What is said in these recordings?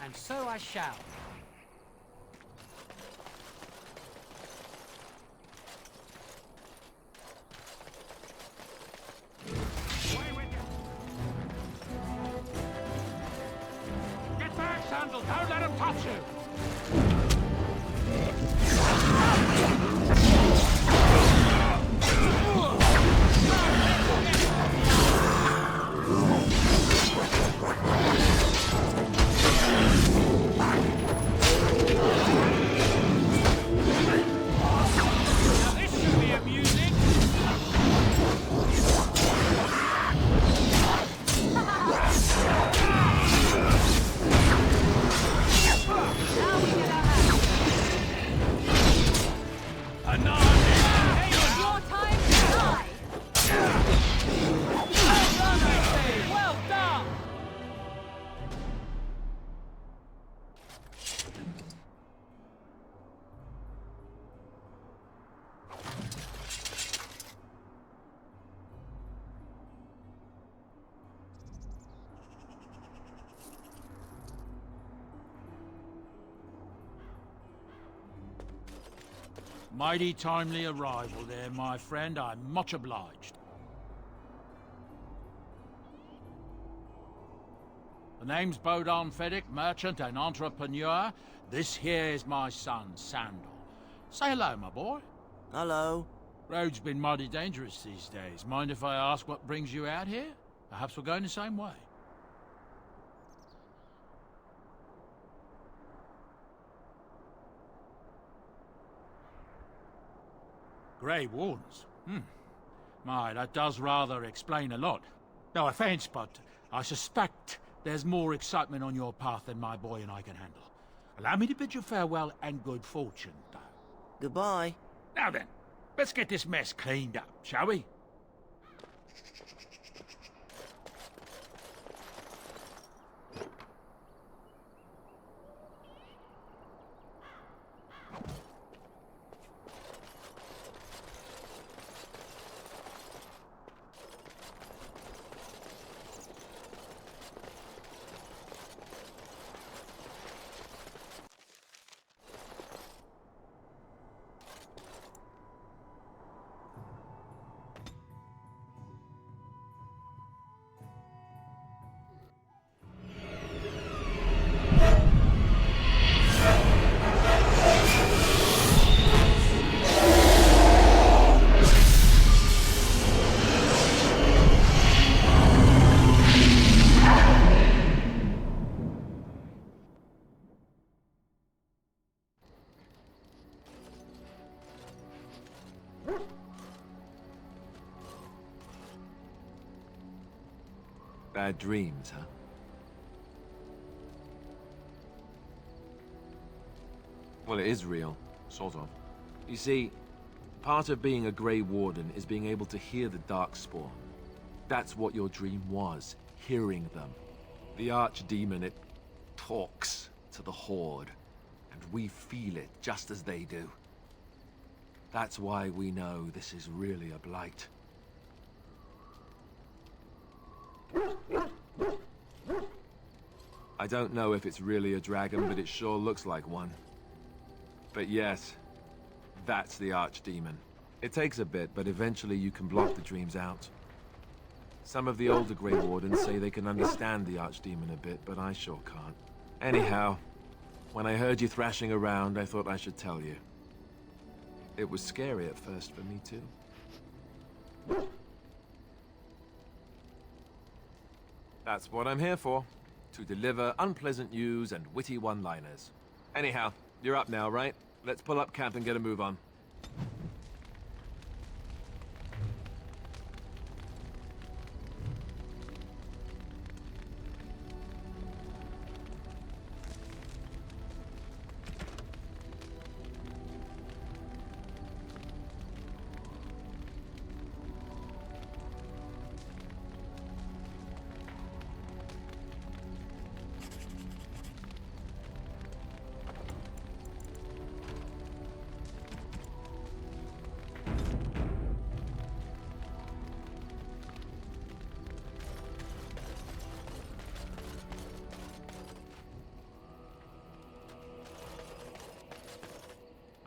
And so I shall. Get back, Sandal! Don't let him touch you! Mighty timely arrival there, my friend. I'm much obliged. The name's Bodon Feddick, merchant and entrepreneur. This here is my son, Sandal. Say hello, my boy. Hello. Road's been mighty dangerous these days. Mind if I ask what brings you out here? Perhaps we're going the same way. Grey Wardens? My, that does rather explain a lot. No offense, but I suspect there's more excitement on your path than my boy and I can handle. Allow me to bid you farewell and good fortune, though. Goodbye. Now then, let's get this mess cleaned up, shall we? Bad dreams, huh? Well, it is real, sort of. You see, part of being a Grey Warden is being able to hear the Darkspawn. That's what your dream was, hearing them. The Archdemon, it talks to the Horde, and we feel it just as they do. That's why we know this is really a blight. I don't know if it's really a dragon, but it sure looks like one. But yes, that's the Archdemon. It takes a bit, but eventually you can block the dreams out. Some of the older Grey Wardens say they can understand the Archdemon a bit, but I sure can't. Anyhow, when I heard you thrashing around, I thought I should tell you. It was scary at first for me, too. That's what I'm here for. To deliver unpleasant news and witty one-liners. Anyhow, you're up now, right? Let's pull up camp and get a move on.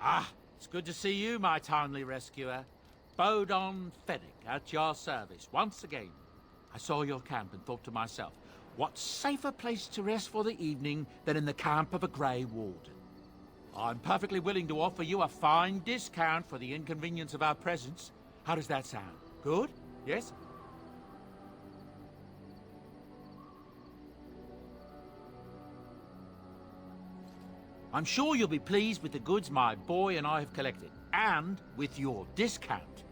Ah, it's good to see you, my timely rescuer. Bodon Fennec, at your service, once again. I saw your camp and thought to myself, what safer place to rest for the evening than in the camp of a Grey Warden? I'm perfectly willing to offer you a fine discount for the inconvenience of our presence. How does that sound? Good? Yes? I'm sure you'll be pleased with the goods my boy and I have collected, and with your discount.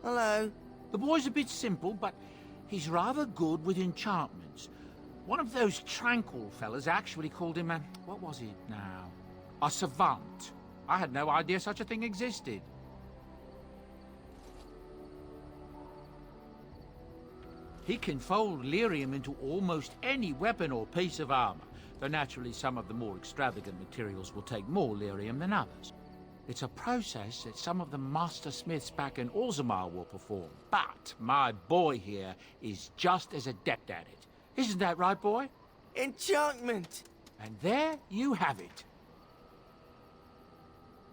Hello. The boy's a bit simple, but he's rather good with enchantments. One of those tranquil fellas actually called him a... what was it now? A savant. I had no idea such a thing existed. He can fold lyrium into almost any weapon or piece of armor, though naturally some of the more extravagant materials will take more lyrium than others. It's a process that some of the master smiths back in Orzammar will perform, but my boy here is just as adept at it. Isn't that right, boy? Enchantment! And there you have it.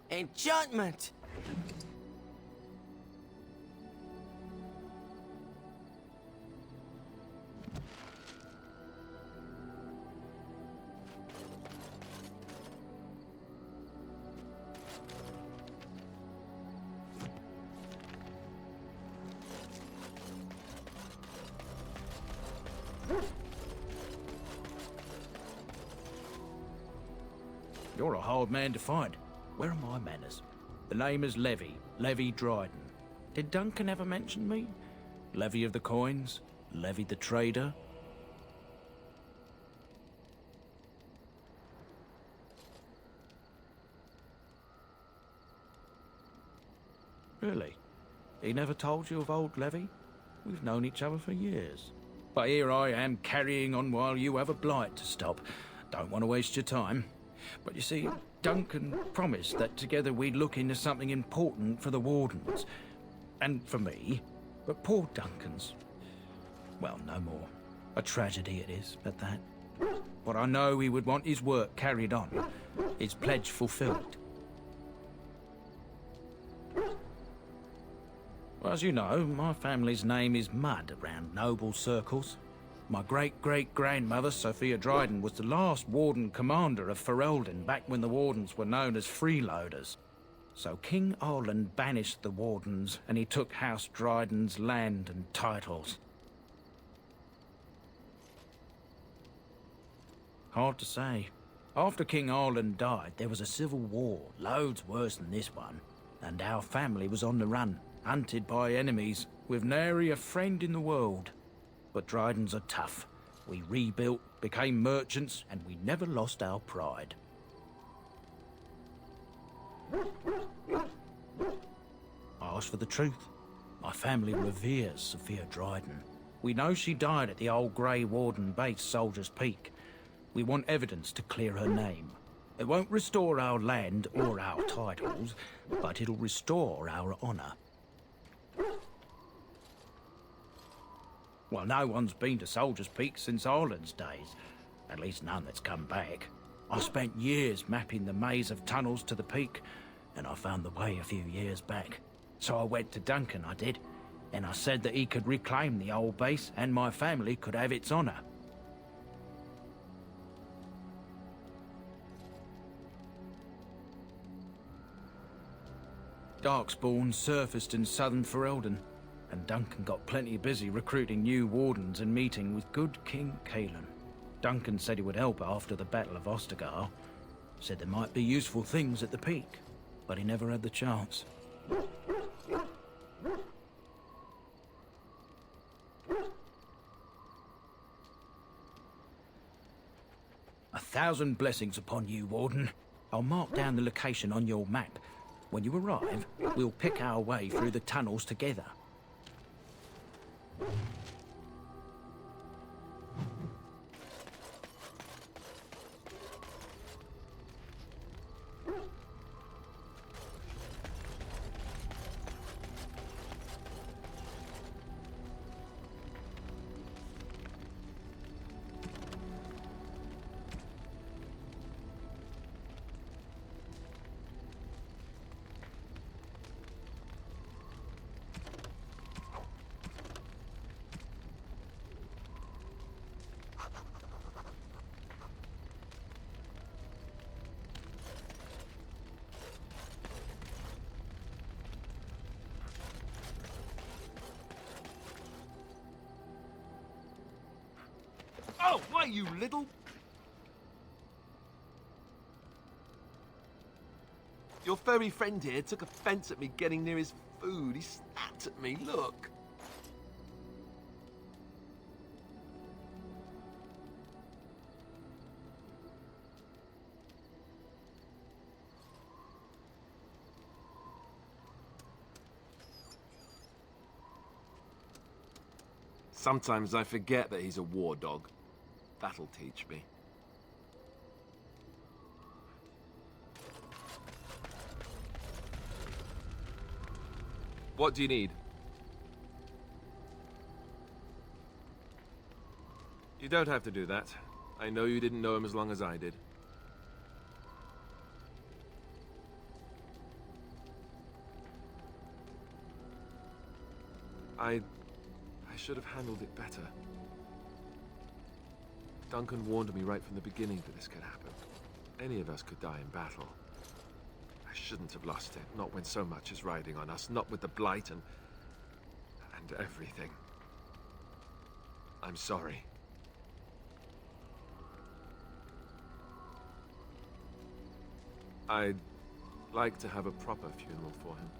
Enchantment! You're a hard man to find. Where are my manners? The name is Levy. Levy Dryden. Did Duncan ever mention me? Levy of the coins? Levy the trader? Really? He never told you of old Levy? We've known each other for years. But here I am carrying on while you have a blight to stop. Don't want to waste your time. But you see, Duncan promised that together we'd look into something important for the Wardens. And for me. But poor Duncan's... well, no more. A tragedy it is, at that. But I know he would want his work carried on. His pledge fulfilled. Well, as you know, my family's name is mud around noble circles. My great-great-grandmother, Sophia Dryden, was the last Warden commander of Ferelden back when the Wardens were known as freeloaders. So King Arland banished the Wardens, and he took House Dryden's land and titles. Hard to say. After King Arland died, there was a civil war, loads worse than this one, and our family was on the run, hunted by enemies, with nary a friend in the world. But Drydens are tough. We rebuilt, became merchants, and we never lost our pride. I asked for the truth. My family reveres Sophia Dryden. We know she died at the old Grey Warden base, Soldier's Peak. We want evidence to clear her name. It won't restore our land or our titles, but it'll restore our honor. Well, no one's been to Soldier's Peak since Arland's days. At least none that's come back. I spent years mapping the maze of tunnels to the peak, and I found the way a few years back. So I went to Duncan, I did, and I said that he could reclaim the old base and my family could have its honor. Darkspawn surfaced in southern Ferelden, and Duncan got plenty busy recruiting new Wardens and meeting with good King Caelan. Duncan said he would help after the Battle of Ostagar. Said there might be useful things at the peak, but he never had the chance. 1,000 blessings upon you, Warden. I'll mark down the location on your map. When you arrive, we'll pick our way through the tunnels together. Oh, why, you little... Your furry friend here took offense at me getting near his food. He snapped at me, look. Sometimes I forget that he's a war dog. That'll teach me. What do you need? You don't have to do that. I know you didn't know him as long as I did. I should have handled it better. Duncan warned me right from the beginning that this could happen. Any of us could die in battle. I shouldn't have lost it, not when so much is riding on us, not with the blight and everything. I'm sorry. like to have a proper funeral for him.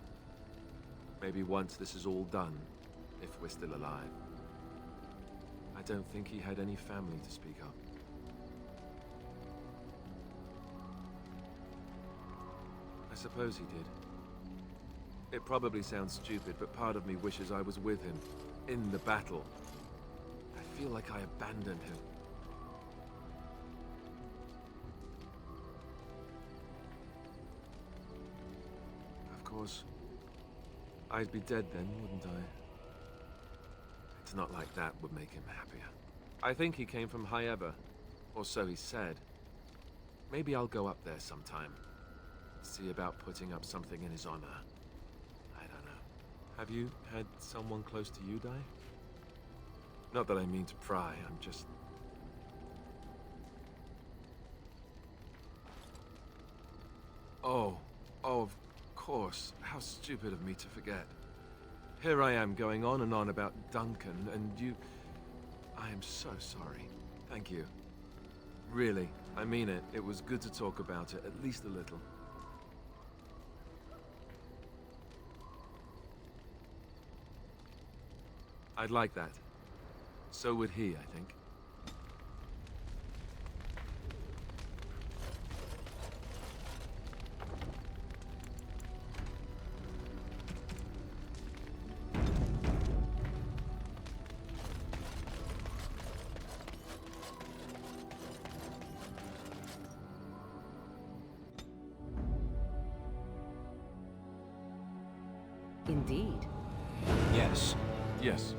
Maybe once this is all done, if we're still alive. I don't think he had any family to speak of. I suppose he did. It probably sounds stupid, but part of me wishes I was with him, in the battle. I feel like I abandoned him. Of course, I'd be dead then, wouldn't I? It's not like that would make him happier. I think he came from High Ever, or so he said. Maybe I'll go up there sometime. See about putting up something in his honor. I don't know. Have you had someone close to you die? Not that I mean to pry, I'm just... Oh, of course. How stupid of me to forget. Here I am going on and on about Duncan, and you... I am so sorry. Thank you. Really, I mean it. It was good to talk about it, at least a little. I'd like that. So would he, I think. Indeed. Yes. Yes.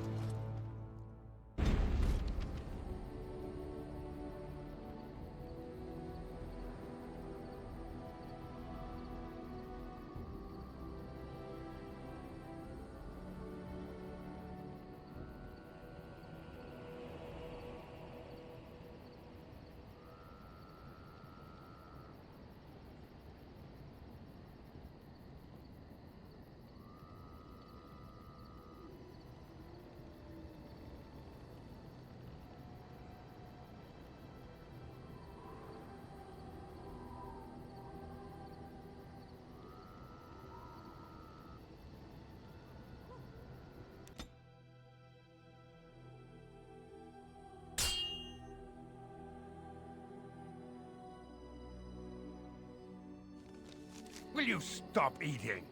Will you stop eating?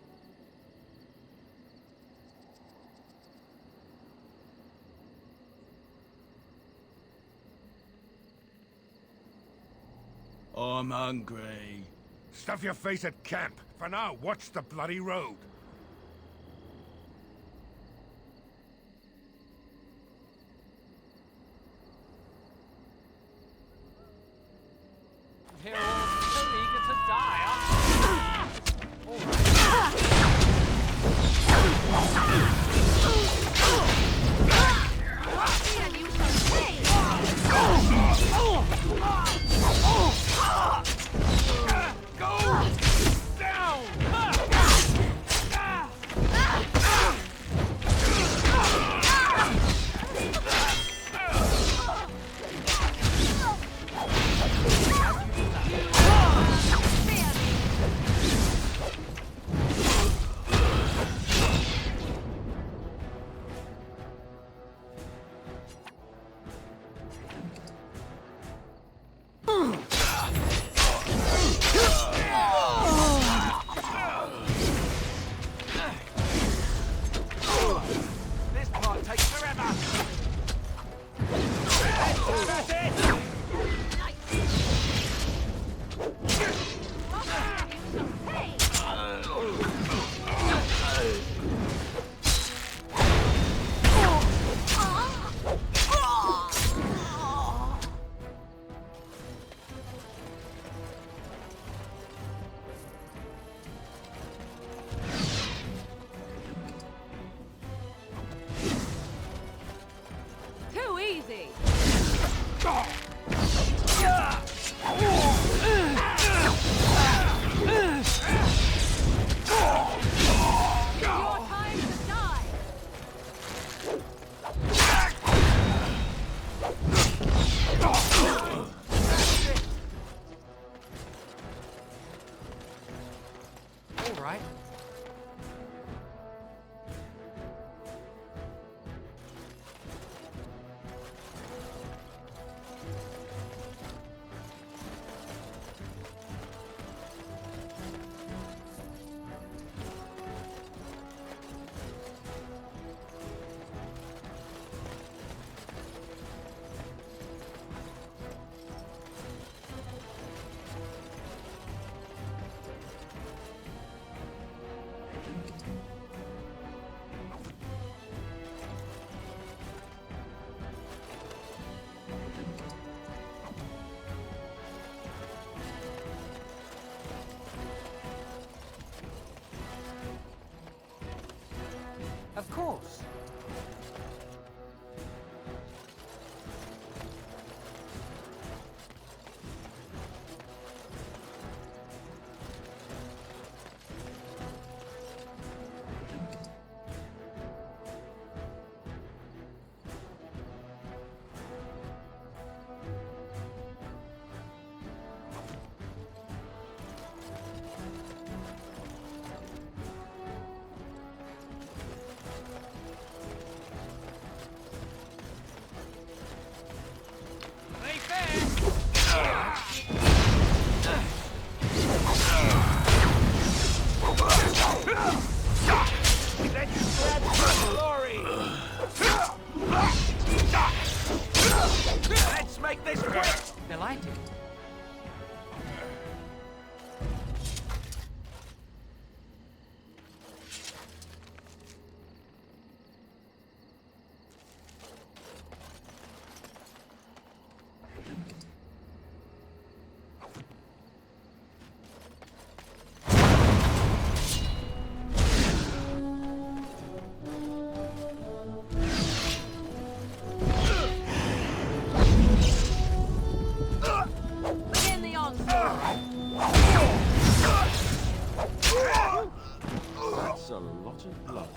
I'm hungry. Stuff your face at camp. For now, watch the bloody road. Here all so eager to die, aren't you? this quick! Delighted. Begin the onslaught. That's a lot of blood.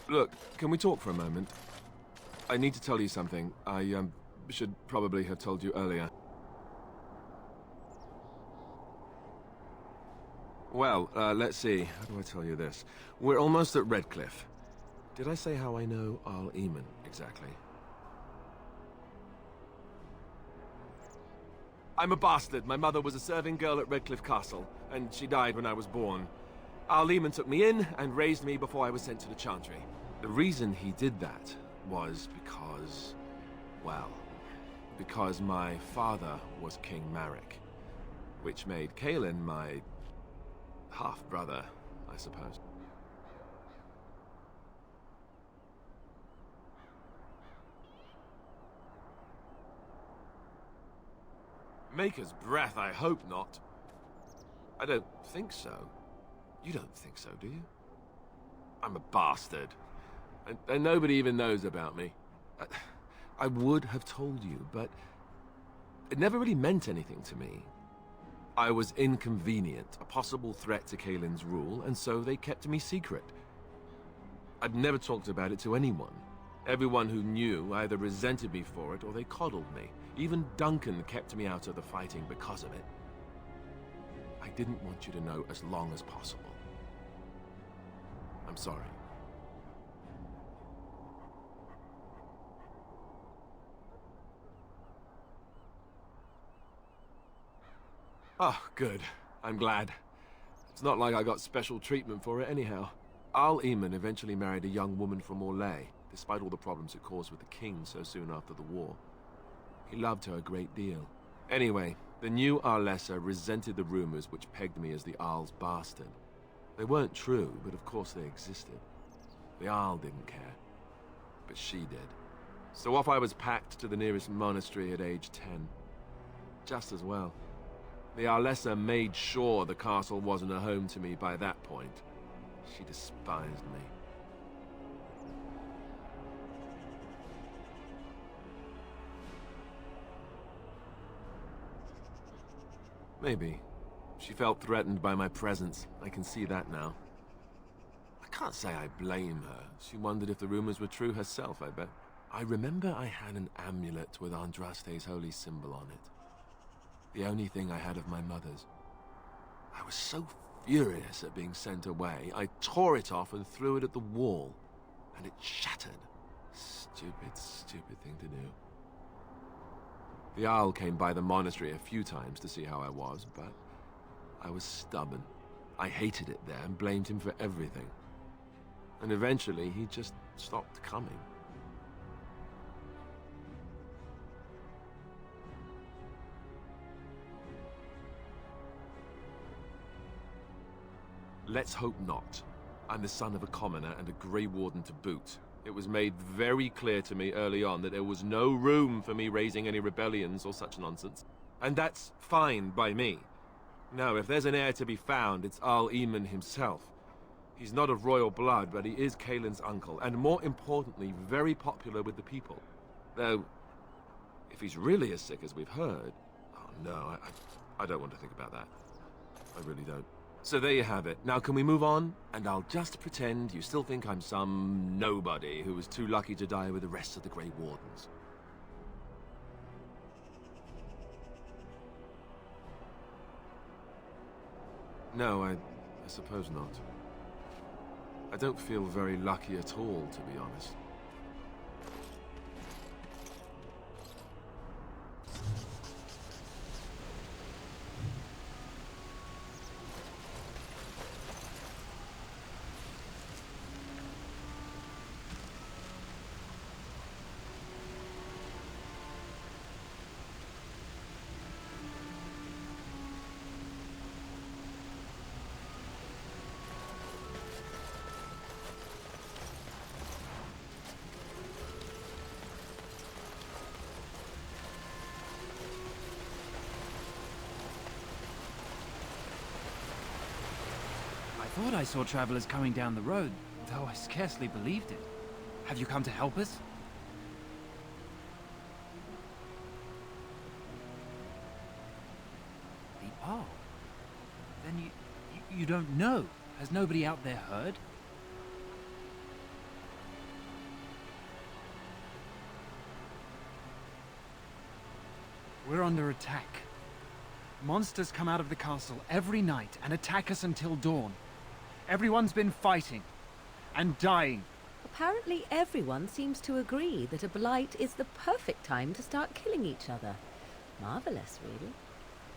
Look, can we talk for a moment? I need to tell you something. I should probably have told you earlier. Well, let's see. How do I tell you this? We're almost at Redcliffe. Did I say how I know Arl Eamon exactly? I'm a bastard. My mother was a serving girl at Redcliffe Castle, and she died when I was born. Arl Eamon took me in and raised me before I was sent to the Chantry. The reason he did that was because, well, because my father was King Marek, which made Caelan my half-brother, I suppose. Maker's breath, I hope not. I don't think so. You don't think so, do you? I'm a bastard. And nobody even knows about me. I would have told you, but it never really meant anything to me. I was inconvenient, a possible threat to Caelan's rule, and so they kept me secret. I'd never talked about it to anyone. Everyone who knew either resented me for it or they coddled me. Even Duncan kept me out of the fighting because of it. I didn't want you to know as long as possible. I'm sorry. Oh, good. I'm glad. It's not like I got special treatment for it anyhow. Arl Eamon eventually married a young woman from Orlais, despite all the problems it caused with the king so soon after the war. He loved her a great deal. Anyway, the new Arlessa resented the rumors which pegged me as the Arl's bastard. They weren't true, but of course they existed. The Arl didn't care, but she did. So off I was packed to the nearest monastery at age 10. Just as well. The Arlessa made sure the castle wasn't a home to me by that point. She despised me. Maybe. She felt threatened by my presence. I can see that now. I can't say I blame her. She wondered if the rumors were true herself, I bet. I remember I had an amulet with Andraste's holy symbol on it. The only thing I had of my mother's. I was so furious at being sent away, I tore it off and threw it at the wall, and it shattered. Stupid, stupid thing to do. The owl came by the monastery a few times to see how I was, but I was stubborn. I hated it there and blamed him for everything. And eventually, he just stopped coming. Let's hope not. I'm the son of a commoner and a Grey Warden to boot. It was made very clear to me early on that there was no room for me raising any rebellions or such nonsense. And that's fine by me. No, if there's an heir to be found, it's Arl Eamon himself. He's not of royal blood, but he is Kaelin's uncle, and more importantly, very popular with the people. Though, if he's really as sick as we've heard... Oh no, I don't want to think about that. I really don't. So there you have it. Now can we move on? And I'll just pretend you still think I'm some nobody who was too lucky to die with the rest of the Grey Wardens. No, I suppose not. I don't feel very lucky at all, to be honest. I thought I saw travelers coming down the road, though I scarcely believed it. Have you come to help us? The Arl? Then you don't know? Has nobody out there heard? We're under attack. Monsters come out of the castle every night and attack us until dawn. Everyone's been fighting and dying. Apparently everyone seems to agree that a blight is the perfect time to start killing each other. Marvelous, really.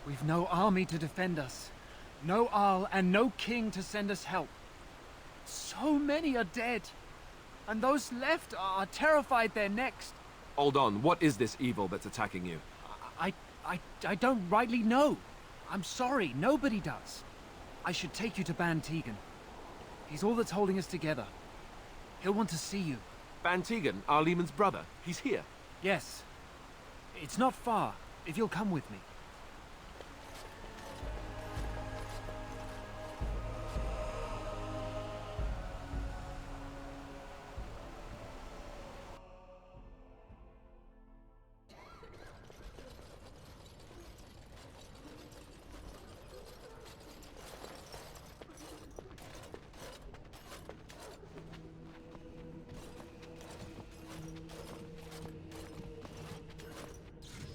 We've no army to defend us. No Arl and no king to send us help. So many are dead. And those left are terrified they're next. Hold on, what is this evil that's attacking you? I don't rightly know. I'm sorry, nobody does. I should take you to Ban Tegan. He's all that's holding us together. He'll want to see you. Ban Tegan, Arl Eamon's brother. He's here. Yes. It's not far, if you'll come with me.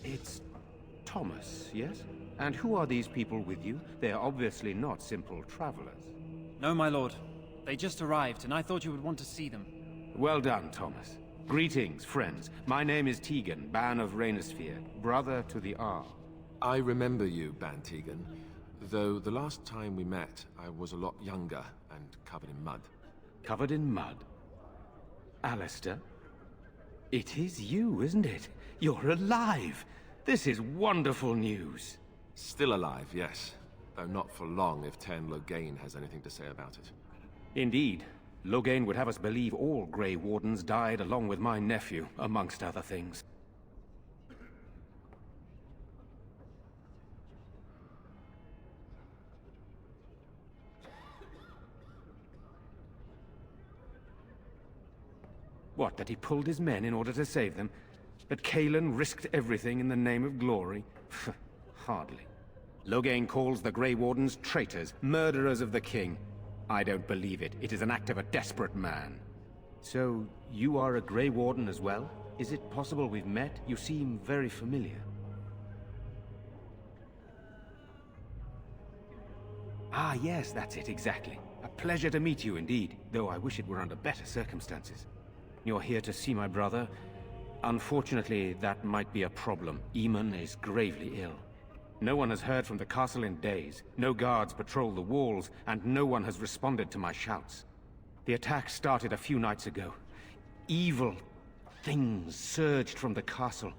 It's Thomas, yes? And who are these people with you? They're obviously not simple travelers. No, my lord. They just arrived, and I thought you would want to see them. Well done, Thomas. Greetings, friends. My name is Tegan, Ban of Rainersphere, brother to the Arl. I remember you, Ban Tegan. Though the last time we met, I was a lot younger and covered in mud. Covered in mud? Alistair? It is you, isn't it? You're alive! This is wonderful news. Still alive, yes. Though not for long if Tern Loghain has anything to say about it. Indeed. Loghain would have us believe all Grey Wardens died along with my nephew, amongst other things. What, that he pulled his men in order to save them? That Kaelin risked everything in the name of glory? Hardly. Loghain calls the Grey Wardens traitors, murderers of the king. I don't believe it. It is an act of a desperate man. So, you are a Grey Warden as well? Is it possible we've met? You seem very familiar. Ah, yes, that's it, exactly. A pleasure to meet you indeed, though I wish it were under better circumstances. You're here to see my brother? Unfortunately, that might be a problem. Eamon is gravely ill. No one has heard from the castle in days. No guards patrol the walls, and no one has responded to my shouts. The attack started a few nights ago. Evil things surged from the castle.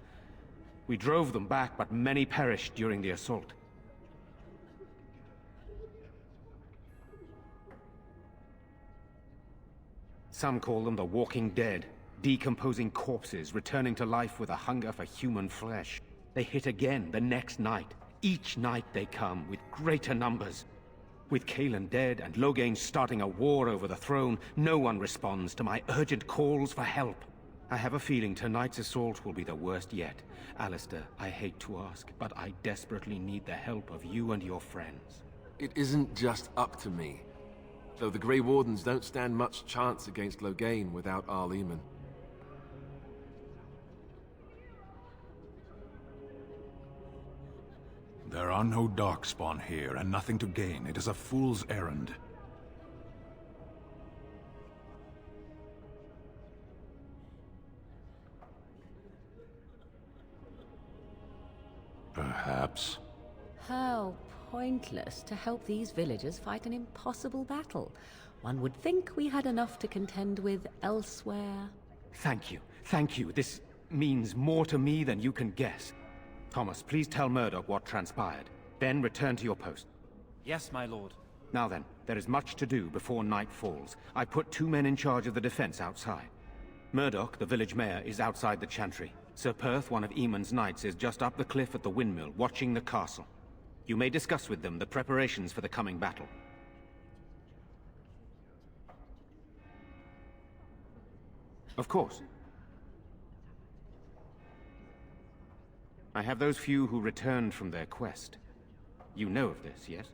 We drove them back, but many perished during the assault. Some call them the Walking Dead, decomposing corpses returning to life with a hunger for human flesh. They hit again the next night. Each night they come with greater numbers. With Cailan dead and Loghain starting a war over the throne, no one responds to my urgent calls for help. I have a feeling tonight's assault will be the worst yet. Alistair, I hate to ask, but I desperately need the help of you and your friends. It isn't just up to me. Though the Grey Wardens don't stand much chance against Loghain without Arl Eamon. There are no Darkspawn here, and nothing to gain. It is a fool's errand. Perhaps. How pointless to help these villagers fight an impossible battle. One would think we had enough to contend with elsewhere. Thank you. Thank you. This means more to me than you can guess. Thomas, please tell Murdoch what transpired. Then return to your post. Yes, my lord. Now then, there is much to do before night falls. I put 2 men in charge of the defense outside. Murdoch, the village mayor, is outside the chantry. Sir Perth, one of Eamon's knights, is just up the cliff at the windmill, watching the castle. You may discuss with them the preparations for the coming battle. Of course. I have those few who returned from their quest. You know of this, yes?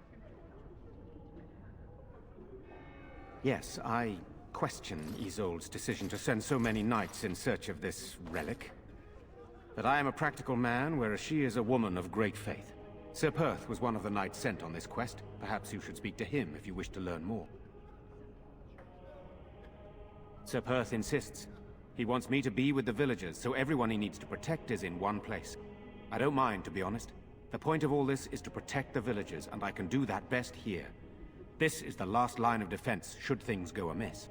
Yes, I question Isolde's decision to send so many knights in search of this relic. But I am a practical man, whereas she is a woman of great faith. Sir Perth was one of the knights sent on this quest. Perhaps you should speak to him if you wish to learn more. Sir Perth insists. He wants me to be with the villagers, so everyone he needs to protect is in one place. I don't mind, to be honest. The point of all this is to protect the villagers, and I can do that best here. This is the last line of defense, should things go amiss.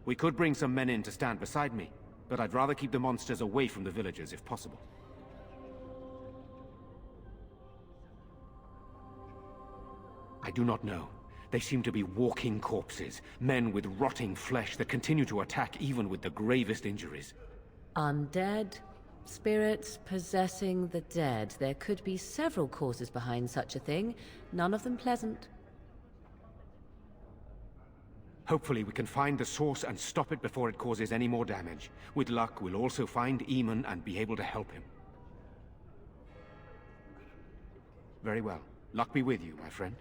We could bring some men in to stand beside me, but I'd rather keep the monsters away from the villagers if possible. I do not know. They seem to be walking corpses, men with rotting flesh that continue to attack even with the gravest injuries. Undead? Spirits possessing the dead. There could be several causes behind such a thing, none of them pleasant. Hopefully we can find the source and stop it before it causes any more damage. With luck, we'll also find Eamon and be able to help him. Very well. Luck be with you, my friend.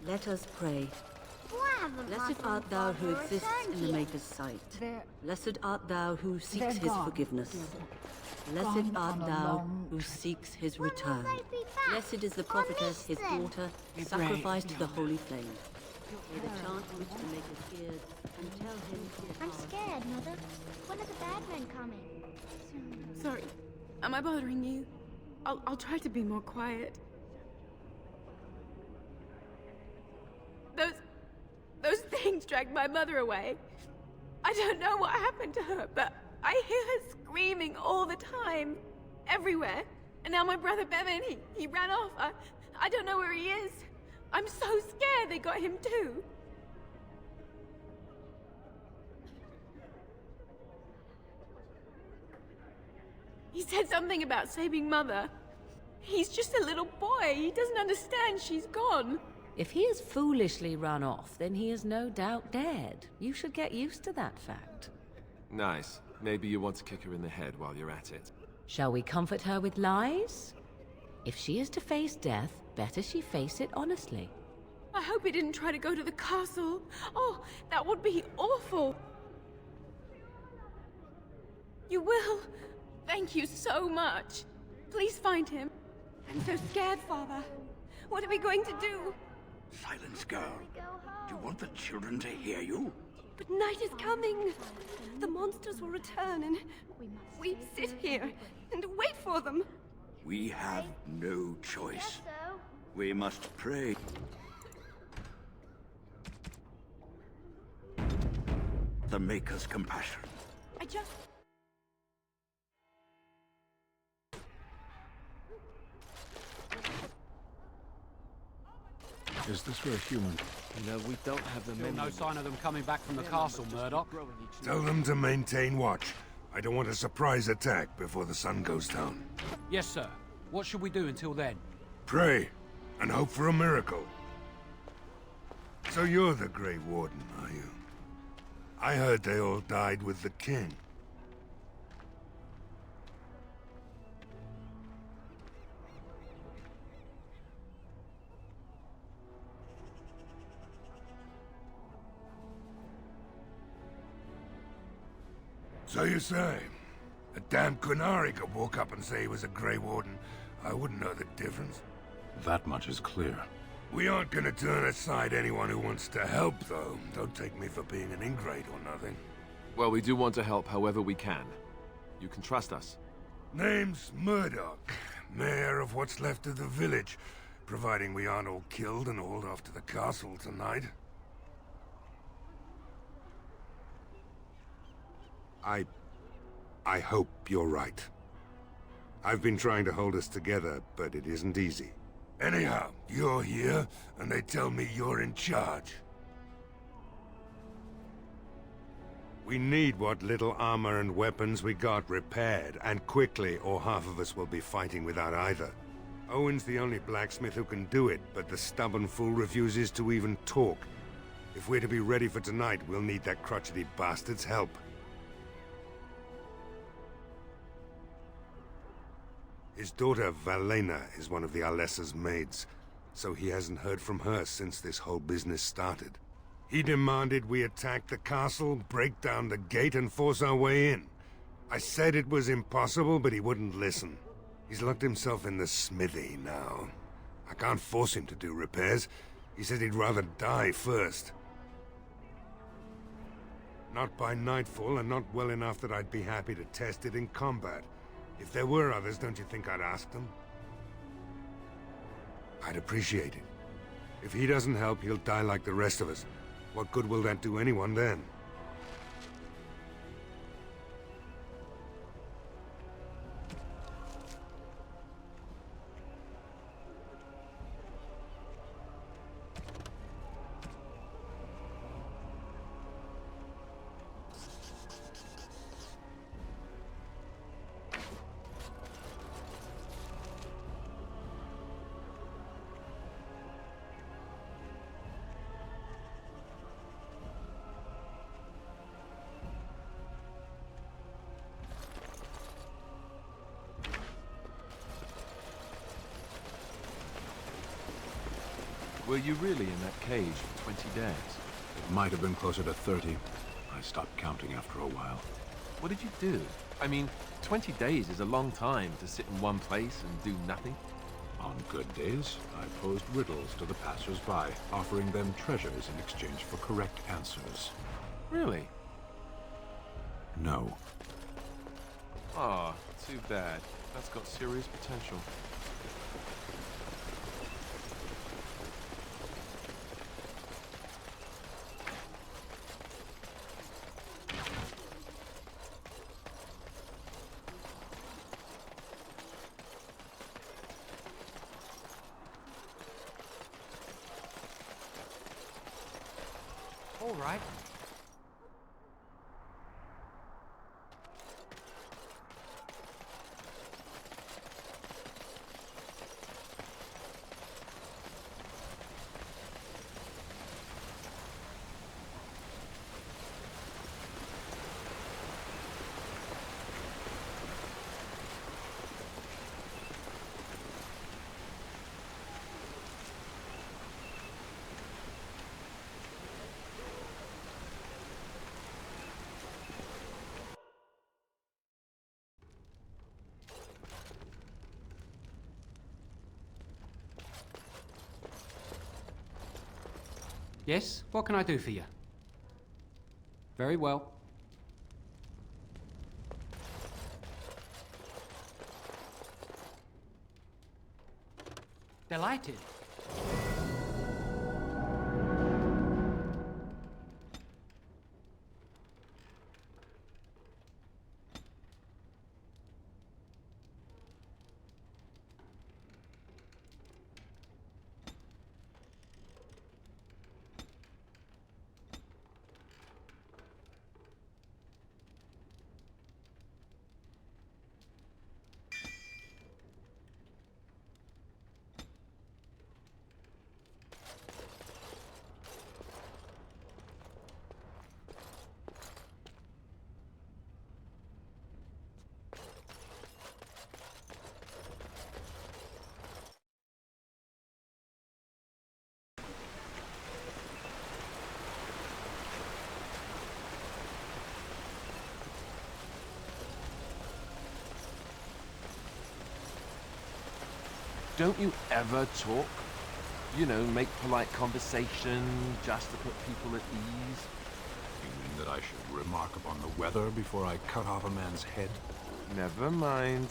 Let us pray. Blessed art thou who exists in the Maker's sight. Blessed art thou who seeks his forgiveness. Blessed art thou who seeks his return. Blessed is the prophetess, his daughter, sacrificed to the holy flame. May the chant which the Maker hears, and tell him I'm scared, Mother. When are the bad men coming? Sorry. Am I bothering you? I'll try to be more quiet. Those things dragged my mother away. I don't know what happened to her, but I hear her screaming all the time. Everywhere. And now my brother Bevan, he ran off. I don't know where he is. I'm so scared they got him too. He said something about saving Mother. He's just a little boy. He doesn't understand she's gone. If he has foolishly run off, then he is no doubt dead. You should get used to that fact. Nice. Maybe you want to kick her in the head while you're at it. Shall we comfort her with lies? If she is to face death, better she face it honestly. I hope he didn't try to go to the castle. Oh, that would be awful. You will? Thank you so much. Please find him. I'm so scared, Father. What are we going to do? Silence, girl. Do you want the children to hear you? But night is coming. The monsters will return and we sit here and wait for them. We have no choice. We must pray. The Maker's compassion. I just... Is this for a human? You know, we don't have the Still no sign of them coming back from the castle, Murdoch. Tell them to maintain watch. I don't want a surprise attack before the sun goes down. Yes, sir. What should we do until then? Pray, and hope for a miracle. So you're the Grey Warden, are you? I heard they all died with the king. So you say? A damn Qunari could walk up and say he was a Grey Warden. I wouldn't know the difference. That much is clear. We aren't gonna turn aside anyone who wants to help, though. Don't take me for being an ingrate or nothing. Well, we do want to help however we can. You can trust us. Name's Murdoch, mayor of what's left of the village, providing we aren't all killed and hauled off to the castle tonight. I hope you're right. I've been trying to hold us together, but it isn't easy. Anyhow, you're here, and they tell me you're in charge. We need what little armor and weapons we got repaired, and quickly, or half of us will be fighting without either. Owen's the only blacksmith who can do it, but the stubborn fool refuses to even talk. If we're to be ready for tonight, we'll need that crotchety bastard's help. His daughter, Valena, is one of the Alessa's maids, so he hasn't heard from her since this whole business started. He demanded we attack the castle, break down the gate, and force our way in. I said it was impossible, but he wouldn't listen. He's locked himself in the smithy now. I can't force him to do repairs. He said he'd rather die first. Not by nightfall, and not well enough that I'd be happy to test it in combat. If there were others, don't you think I'd ask them? I'd appreciate it. If he doesn't help, he'll die like the rest of us. What good will that do anyone then? Were you really in that cage for 20 days? It might have been closer to 30. I stopped counting after a while. What did you do? I mean, 20 days is a long time to sit in one place and do nothing. On good days, I posed riddles to the passers-by, offering them treasures in exchange for correct answers. Really? No. Ah, too bad. That's got serious potential. All right. Yes? What can I do for you? Very well. Delighted. Don't you ever talk? You know, make polite conversation, just to put people at ease? You mean that I should remark upon the weather before I cut off a man's head? Never mind.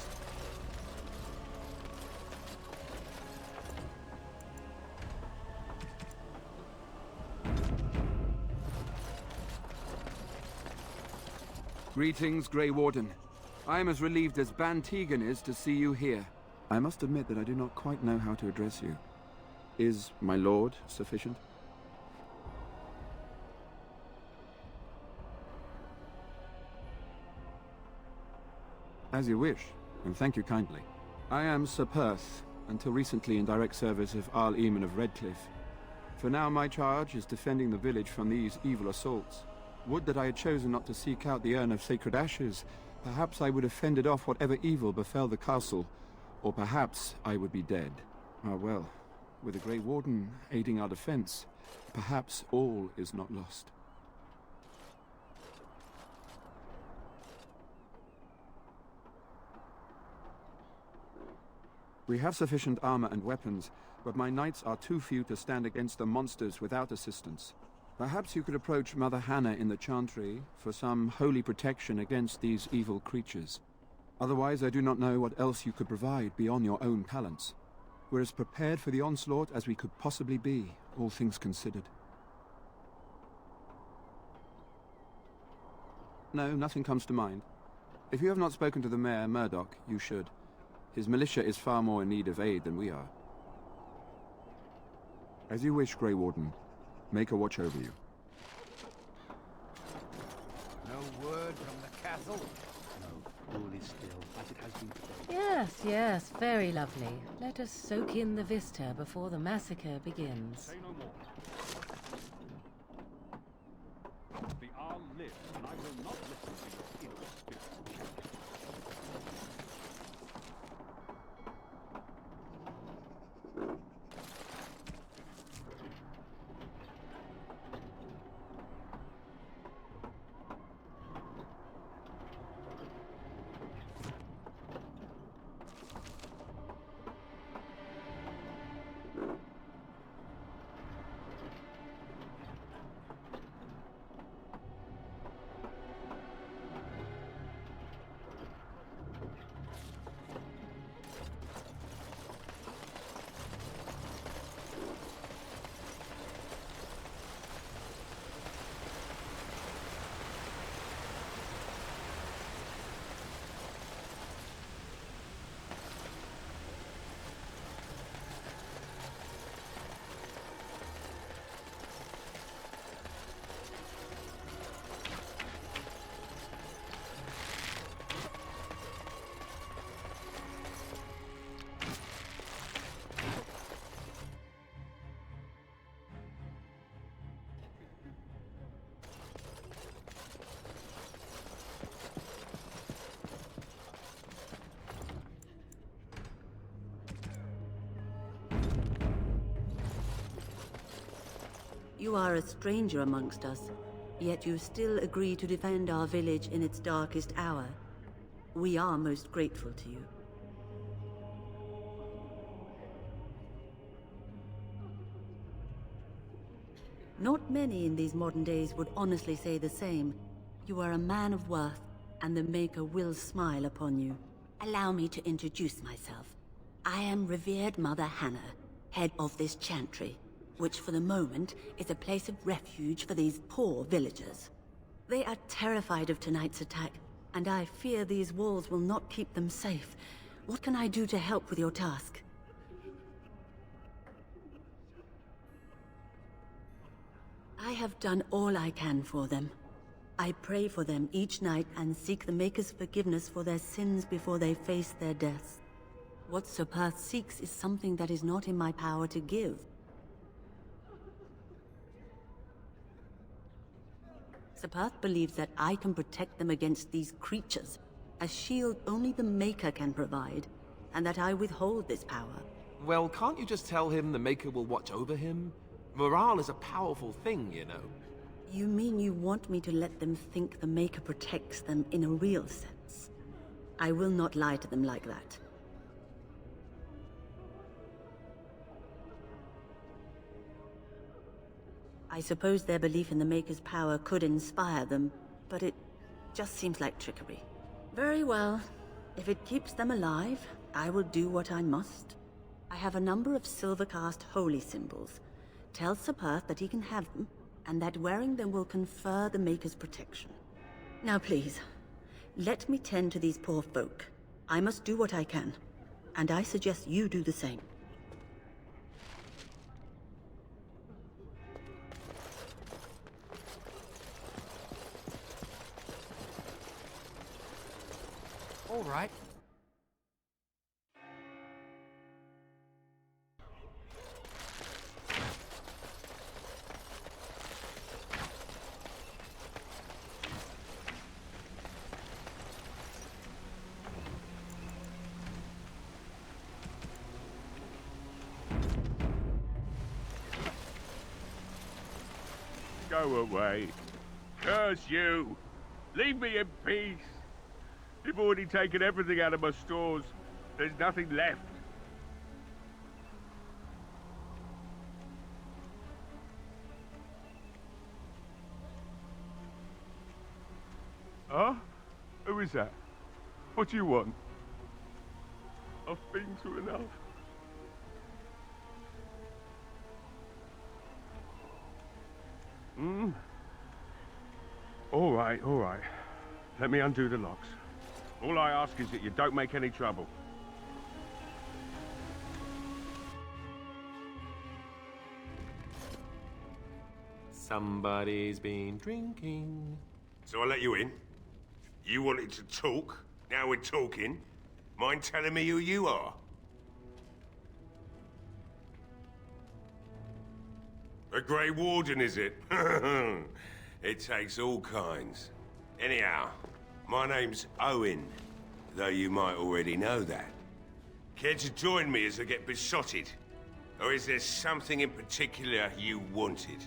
Greetings, Grey Warden. I am as relieved as Ban Tegan is to see you here. I must admit that I do not quite know how to address you. Is my lord sufficient? As you wish, and thank you kindly. I am Sir Perth, until recently in direct service of Arl Eamon of Redcliffe. For now my charge is defending the village from these evil assaults. Would that I had chosen not to seek out the urn of sacred ashes. Perhaps I would have fended off whatever evil befell the castle, or perhaps I would be dead. Ah well, with the Grey Warden aiding our defense, perhaps all is not lost. We have sufficient armor and weapons, but my knights are too few to stand against the monsters without assistance. Perhaps you could approach Mother Hannah in the Chantry for some holy protection against these evil creatures. Otherwise, I do not know what else you could provide beyond your own talents. We're as prepared for the onslaught as we could possibly be, all things considered. No, nothing comes to mind. If you have not spoken to the Mayor, Murdoch, you should. His militia is far more in need of aid than we are. As you wish, Grey Warden. Make a watch over you. No word from the castle? No, all is still, as it has been today. Yes, yes, very lovely. Let us soak in the vista before the massacre begins. Say no more. The Arl lives, and I will not listen to your ill spirit. You are a stranger amongst us, yet you still agree to defend our village in its darkest hour. We are most grateful to you. Not many in these modern days would honestly say the same. You are a man of worth, and the Maker will smile upon you. Allow me to introduce myself. I am revered Mother Hannah, head of this chantry, which for the moment is a place of refuge for these poor villagers. They are terrified of tonight's attack, and I fear these walls will not keep them safe. What can I do to help with your task? I have done all I can for them. I pray for them each night and seek the Maker's forgiveness for their sins before they face their deaths. What Sir Perth seeks is something that is not in my power to give. Sir Perth believes that I can protect them against these creatures, a shield only the Maker can provide, and that I withhold this power. Well, can't you just tell him the Maker will watch over him? Morale is a powerful thing, you know. You mean you want me to let them think the Maker protects them in a real sense? I will not lie to them like that. I suppose their belief in the Maker's power could inspire them, but it just seems like trickery. Very well. If it keeps them alive, I will do what I must. I have a number of silver-cast holy symbols. Tell Sir Perth that he can have them, and that wearing them will confer the Maker's protection. Now please, let me tend to these poor folk. I must do what I can, and I suggest you do the same. All right. Go away. Curse you. Leave me in peace. You've already taken everything out of my stores. There's nothing left. Huh? Who is that? What do you want? I've been through enough. All right, all right. Let me undo the locks. All I ask is that you don't make any trouble. Somebody's been drinking. So I let you in. You wanted to talk. Now we're talking. Mind telling me who you are? A Grey Warden, is it? It takes all kinds. Anyhow, my name's Owen, though you might already know that. Care to join me as I get besotted? Or is there something in particular you wanted?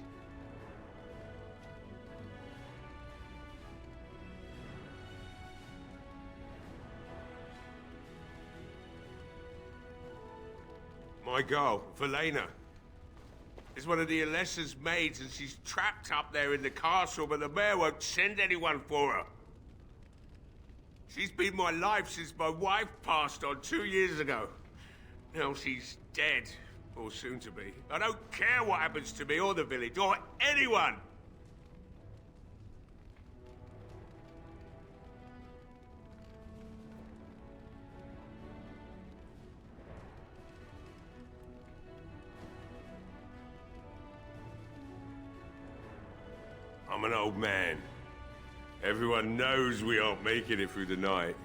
My girl, Valena, is one of the Alessa's maids, and she's trapped up there in the castle, but the mayor won't send anyone for her. She's been my life since my wife passed on 2 years ago. Now she's dead, or soon to be. I don't care what happens to me or the village, or anyone! I'm an old man. Everyone knows we aren't making it through the night.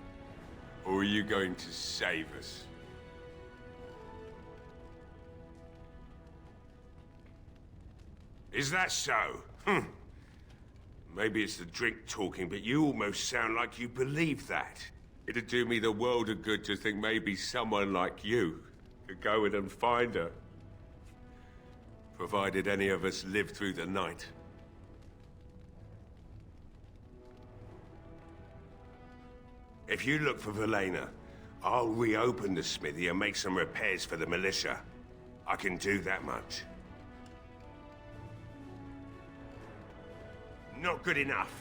Or are you going to save us? Is that so? Maybe it's the drink talking, but you almost sound like you believe that. It'd do me the world of good to think maybe someone like you could go in and find her. Provided any of us live through the night. If you look for Valena, I'll reopen the smithy and make some repairs for the militia. I can do that much. Not good enough.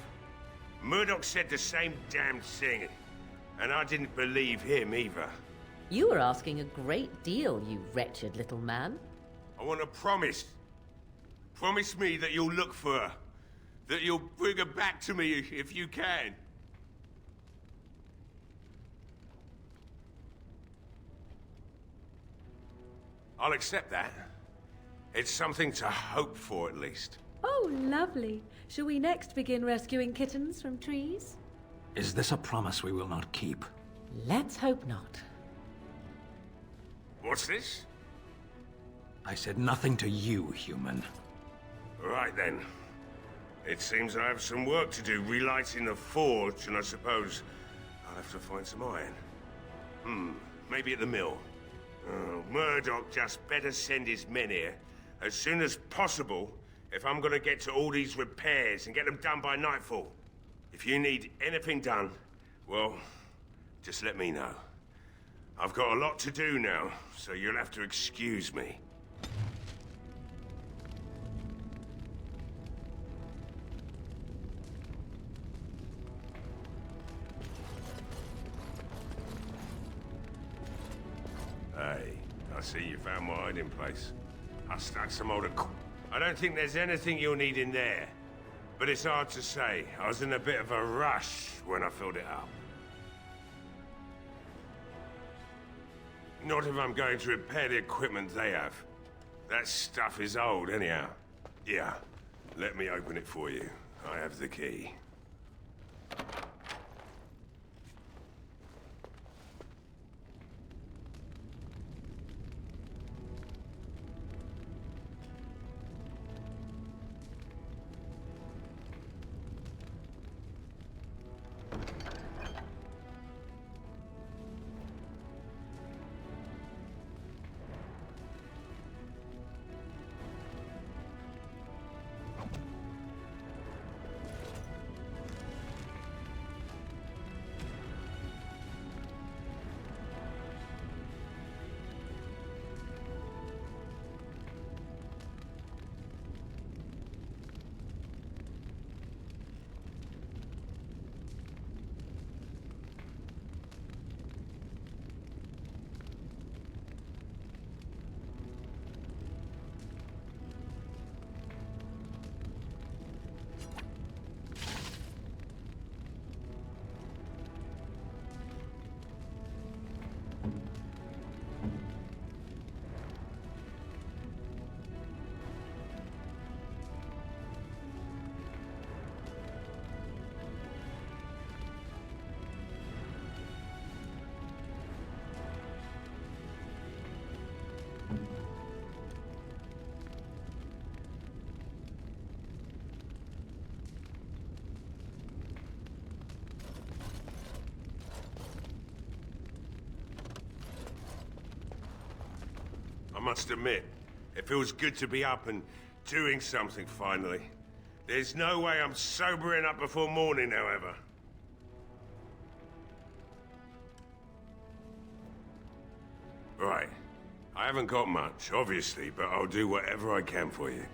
Murdoch said the same damn thing, and I didn't believe him either. You were asking a great deal, you wretched little man. I want a promise. Promise me that you'll look for her. That you'll bring her back to me if you can. I'll accept that. It's something to hope for, at least. Oh, lovely. Shall we next begin rescuing kittens from trees? Is this a promise we will not keep? Let's hope not. What's this? I said nothing to you, human. Right then. It seems I have some work to do relighting the forge, and I suppose I'll have to find some iron. Maybe at the mill. Oh, Murdoch just better send his men here as soon as possible if I'm gonna get to all these repairs and get them done by nightfall. If you need anything done, well, just let me know. I've got a lot to do now, so you'll have to excuse me. Hey, I see you found my hiding place. I stuck some old I don't think there's anything you'll need in there. But it's hard to say. I was in a bit of a rush when I filled it up. Not if I'm going to repair the equipment they have. That stuff is old, anyhow. Yeah, let me open it for you. I have the key. I must admit, it feels good to be up and doing something finally. There's no way I'm sobering up before morning, however. Right. I haven't got much, obviously, but I'll do whatever I can for you.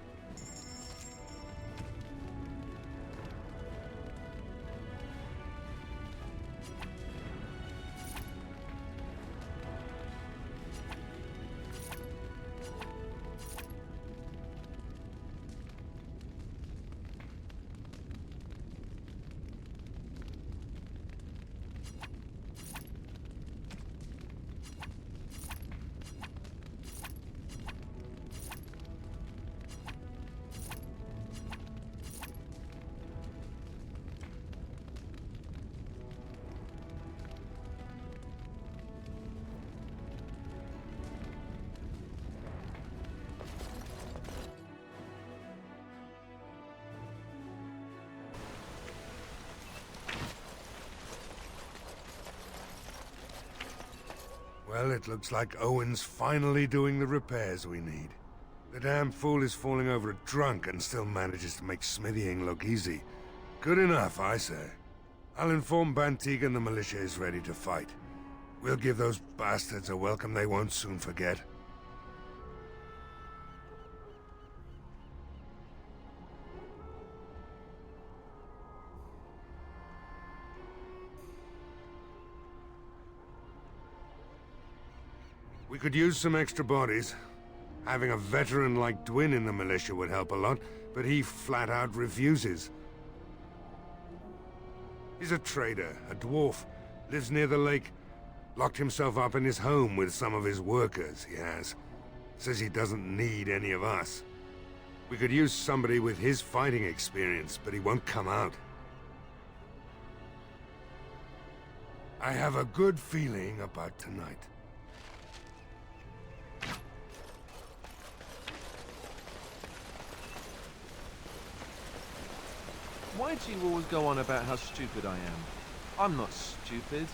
Well, it looks like Owen's finally doing the repairs we need. The damn fool is falling over drunk and still manages to make smithying look easy. Good enough, I say. I'll inform Bantig and the militia is ready to fight. We'll give those bastards a welcome they won't soon forget. We could use some extra bodies. Having a veteran like Dwyn in the militia would help a lot, but he flat out refuses. He's a trader, a dwarf, lives near the lake. Locked himself up in his home with some of his workers, he has. Says he doesn't need any of us. We could use somebody with his fighting experience, but he won't come out. I have a good feeling about tonight. Why do you always go on about how stupid I am? I'm not stupid,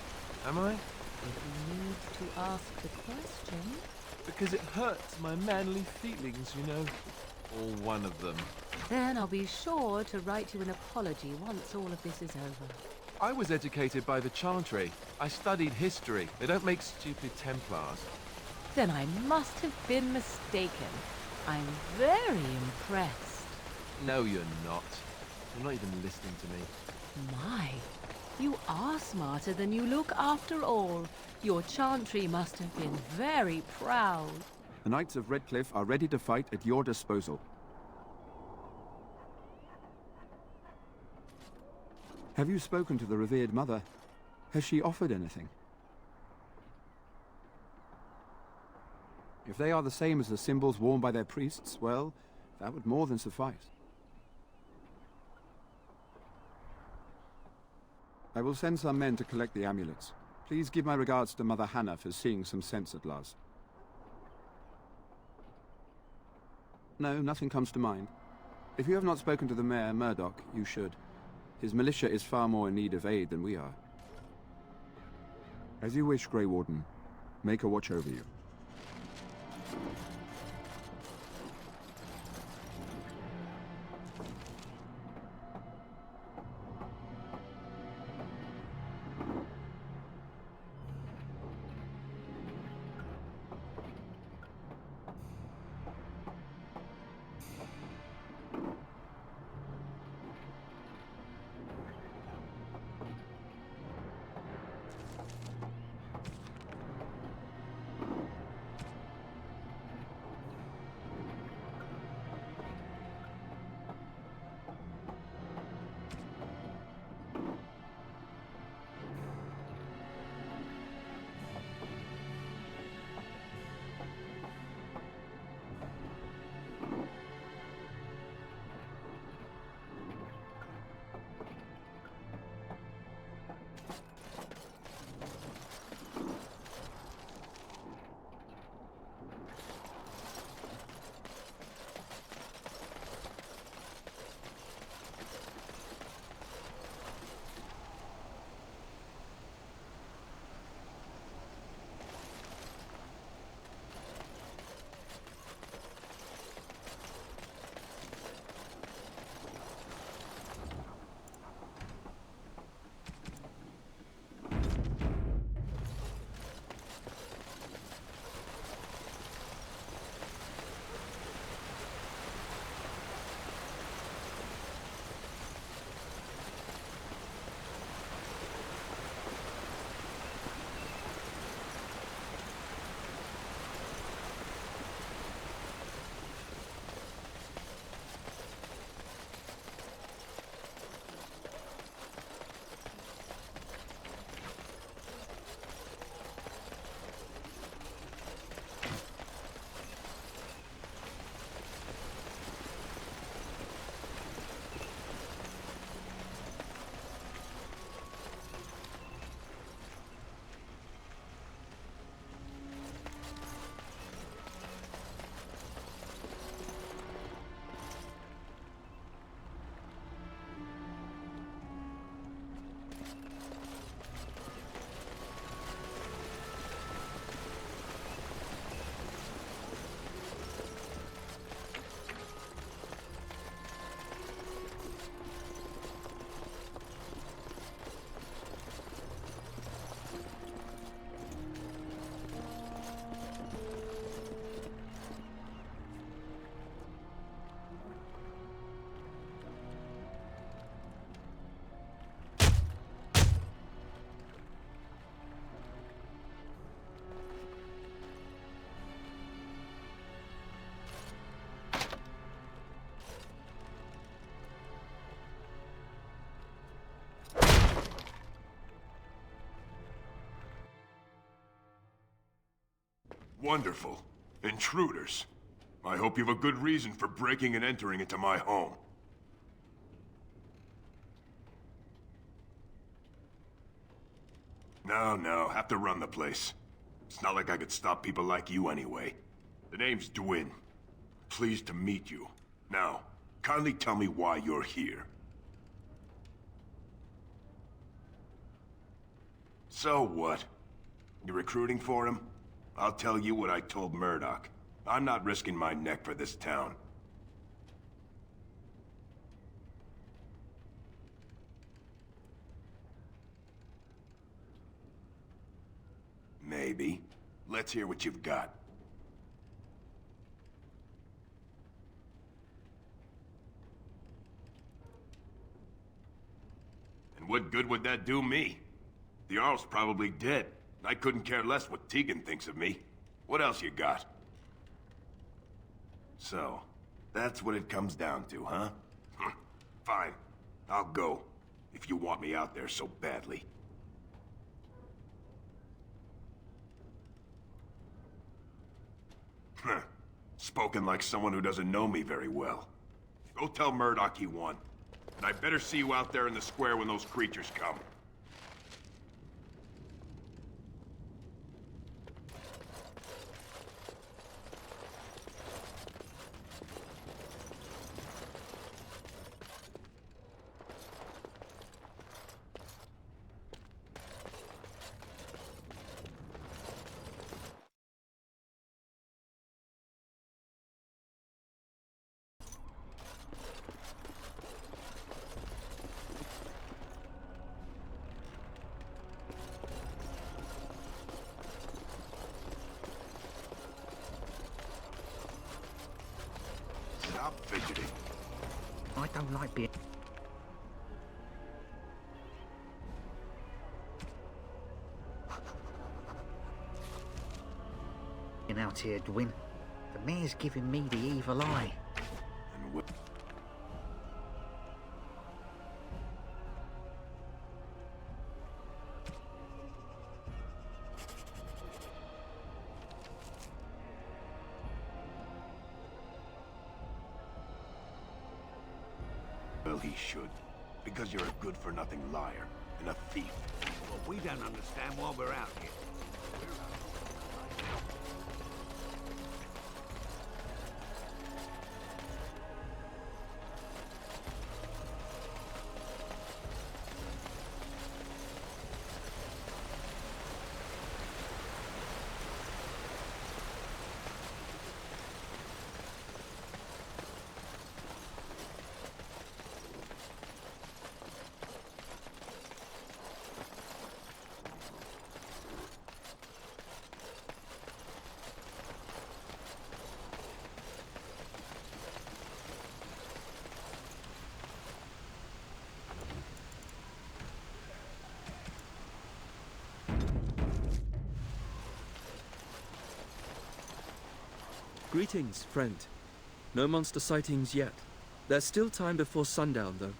am I? If you need to ask the question... Because it hurts my manly feelings, you know. Or one of them. Then I'll be sure to write you an apology once all of this is over. I was educated by the Chantry. I studied history. They don't make stupid Templars. Then I must have been mistaken. I'm very impressed. No, you're not. You're not even listening to me. My, you are smarter than you look after all. Your Chantry must have been very proud. The Knights of Redcliffe are ready to fight at your disposal. Have you spoken to the revered mother? Has she offered anything? If they are the same as the symbols worn by their priests, well, that would more than suffice. I will send some men to collect the amulets. Please give my regards to Mother Hannah for seeing some sense at last. No, nothing comes to mind. If you have not spoken to the Mayor, Murdoch, you should. His militia is far more in need of aid than we are. As you wish, Grey Warden. Make a watch over you. Wonderful. Intruders. I hope you have a good reason for breaking and entering into my home. No, have to run the place. It's not like I could stop people like you anyway. The name's Dwyn. Pleased to meet you. Now, kindly tell me why you're here. So what? You recruiting for him? I'll tell you what I told Murdoch. I'm not risking my neck for this town. Maybe. Let's hear what you've got. And what good would that do me? The Jarl's probably dead. I couldn't care less what Tegan thinks of me. What else you got? So, that's what it comes down to, huh? Fine. I'll go. If you want me out there so badly. Spoken like someone who doesn't know me very well. Go tell Murdoch you won. And I better see you out there in the square when those creatures come. Stop fidgeting. I don't like being... out here, Dwyn. The mayor's giving me the evil eye. And what... Well, he should. Because you're a good-for-nothing liar and a thief. Well, we don't understand why we're out here. Greetings, friend. No monster sightings yet. There's still time before sundown, though.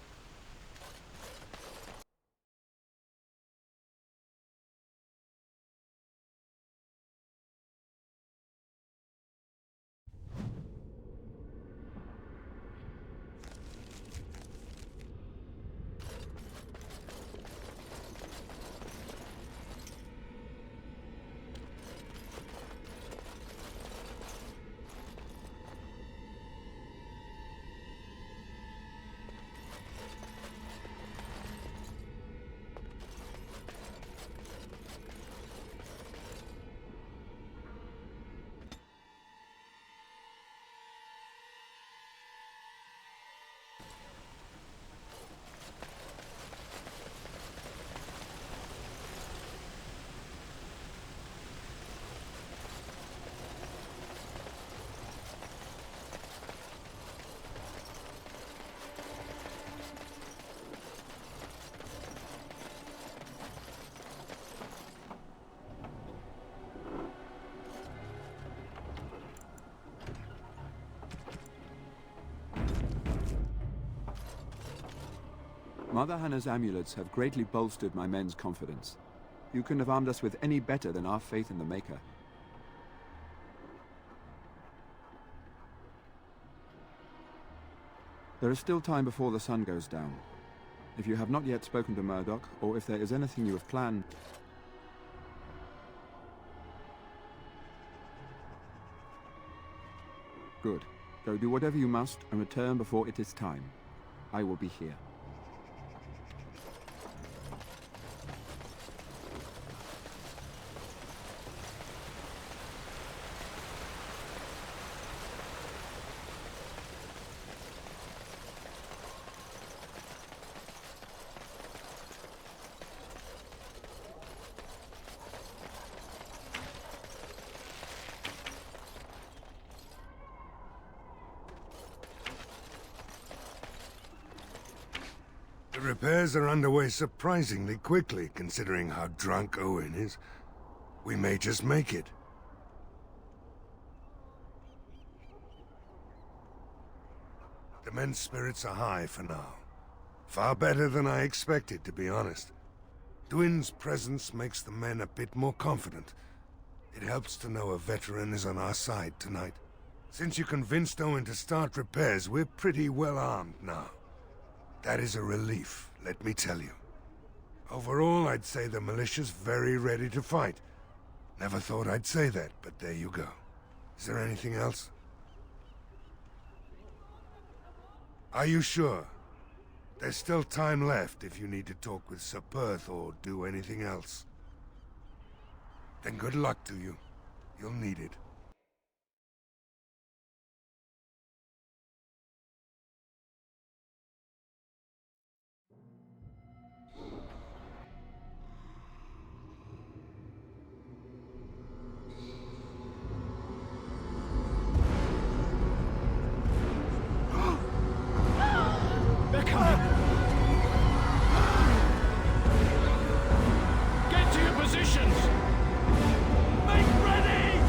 Mother Hannah's amulets have greatly bolstered my men's confidence. You couldn't have armed us with any better than our faith in the Maker. There is still time before the sun goes down. If you have not yet spoken to Murdoch, or if there is anything you have planned... Good. Go do whatever you must and return before it is time. I will be here. The repairs are underway surprisingly quickly, considering how drunk Owen is. We may just make it. The men's spirits are high for now. Far better than I expected, to be honest. Dwin's presence makes the men a bit more confident. It helps to know a veteran is on our side tonight. Since you convinced Owen to start repairs, we're pretty well armed now. That is a relief, let me tell you. Overall, I'd say the militia's very ready to fight. Never thought I'd say that, but there you go. Is there anything else? Are you sure? There's still time left if you need to talk with Sir Perth or do anything else. Then good luck to you. You'll need it. They're coming! Get to your positions! Make ready!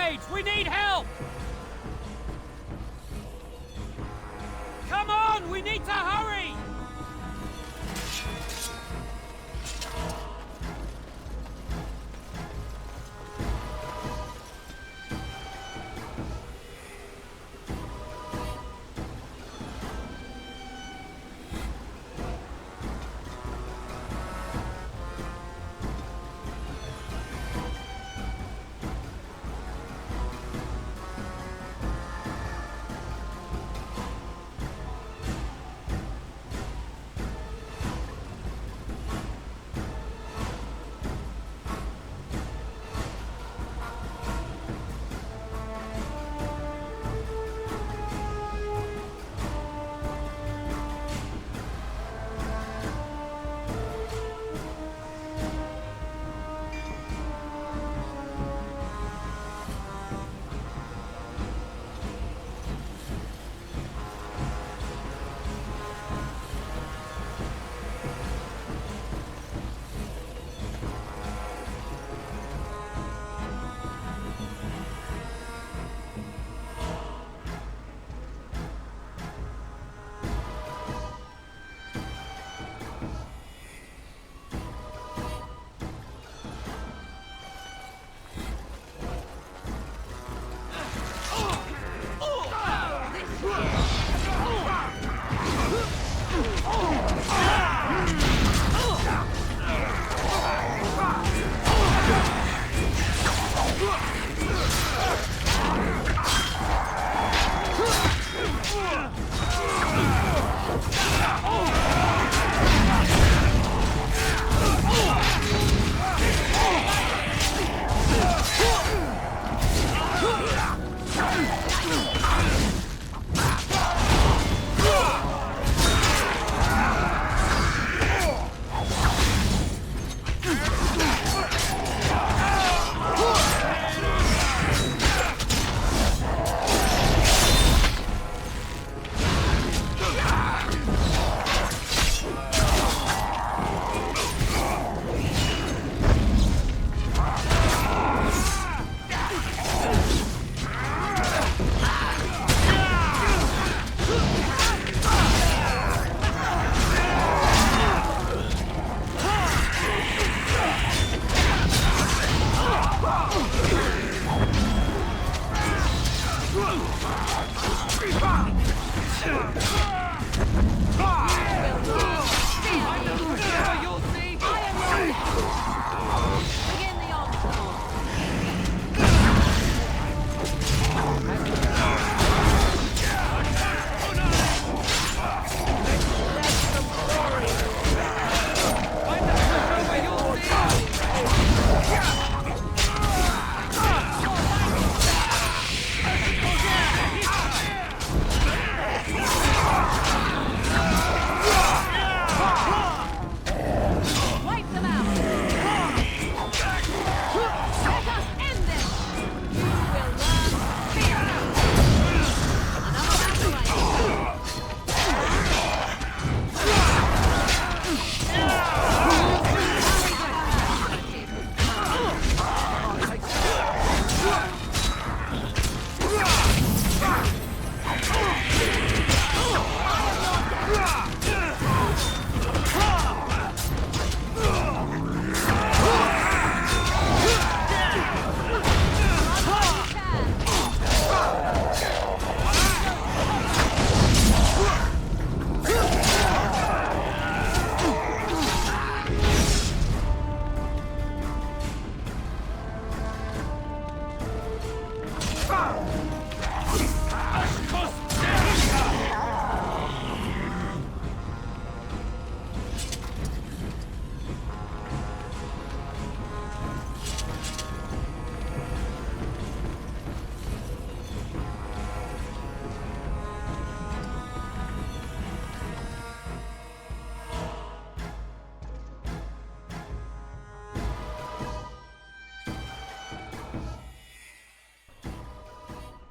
engage! We need help! Come on! We need to hurry!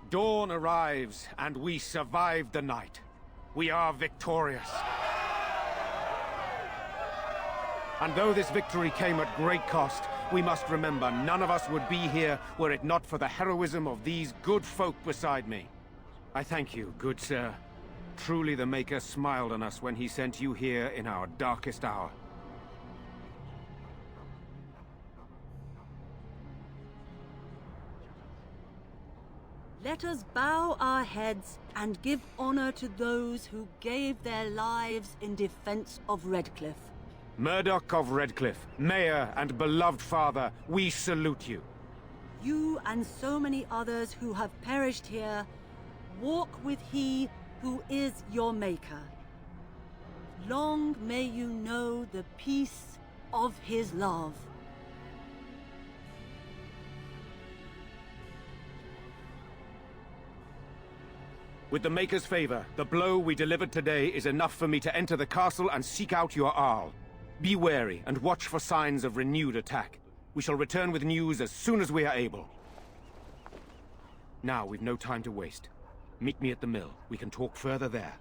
Dawn arrives, and we survive the night. We are victorious. And though this victory came at great cost, We must remember, none of us would be here were it not for the heroism of these good folk beside me. I thank you, good sir. Truly the Maker smiled on us when he sent you here in our darkest hour. Let us bow our heads and give honor to those who gave their lives in defense of Redcliffe. Murdoch of Redcliffe, Mayor and beloved father, we salute you. You and so many others who have perished here, walk with he who is your Maker. Long may you know the peace of his love. With the Maker's favor, the blow we delivered today is enough for me to enter the castle and seek out your Arl. Be wary and watch for signs of renewed attack. We shall return with news as soon as we are able. Now we've no time to waste. Meet me at the mill. We can talk further there.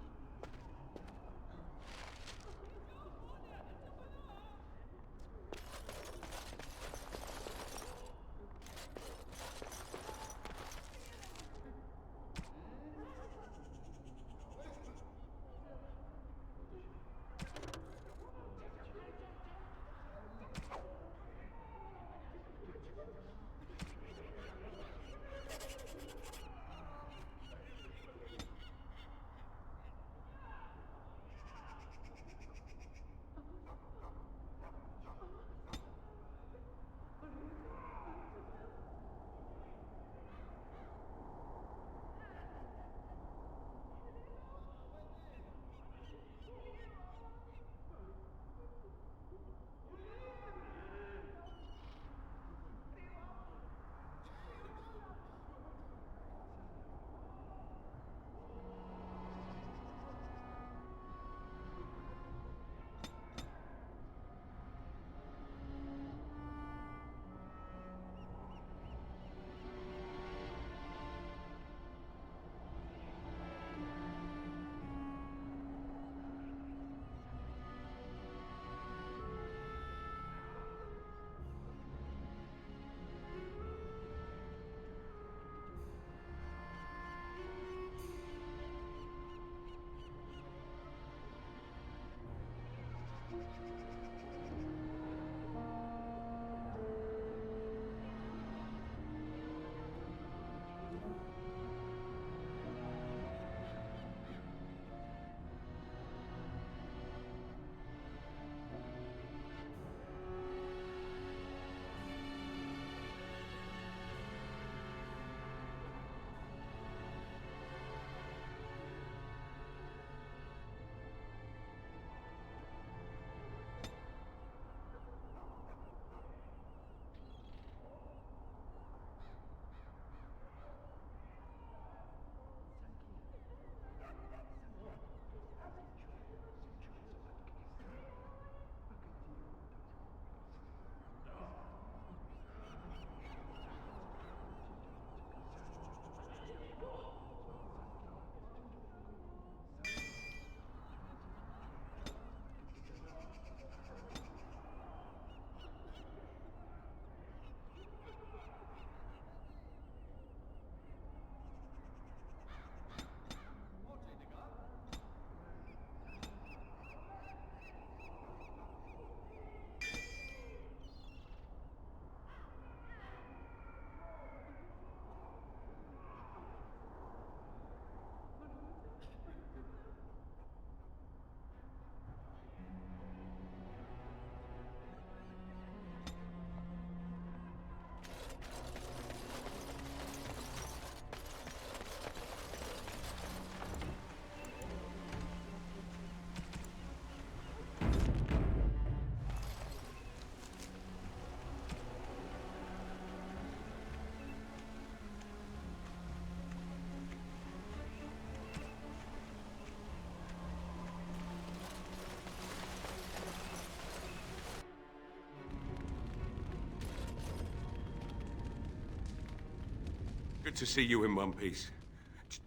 Good to see you in one piece.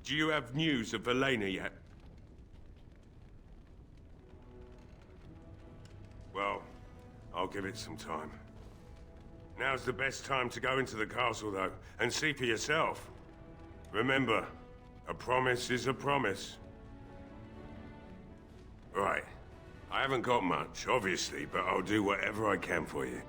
Do you have news of Valena yet? Well, I'll give it some time. Now's the best time to go into the castle, though, and see for yourself. Remember, a promise is a promise. Right. I haven't got much, obviously, but I'll do whatever I can for you.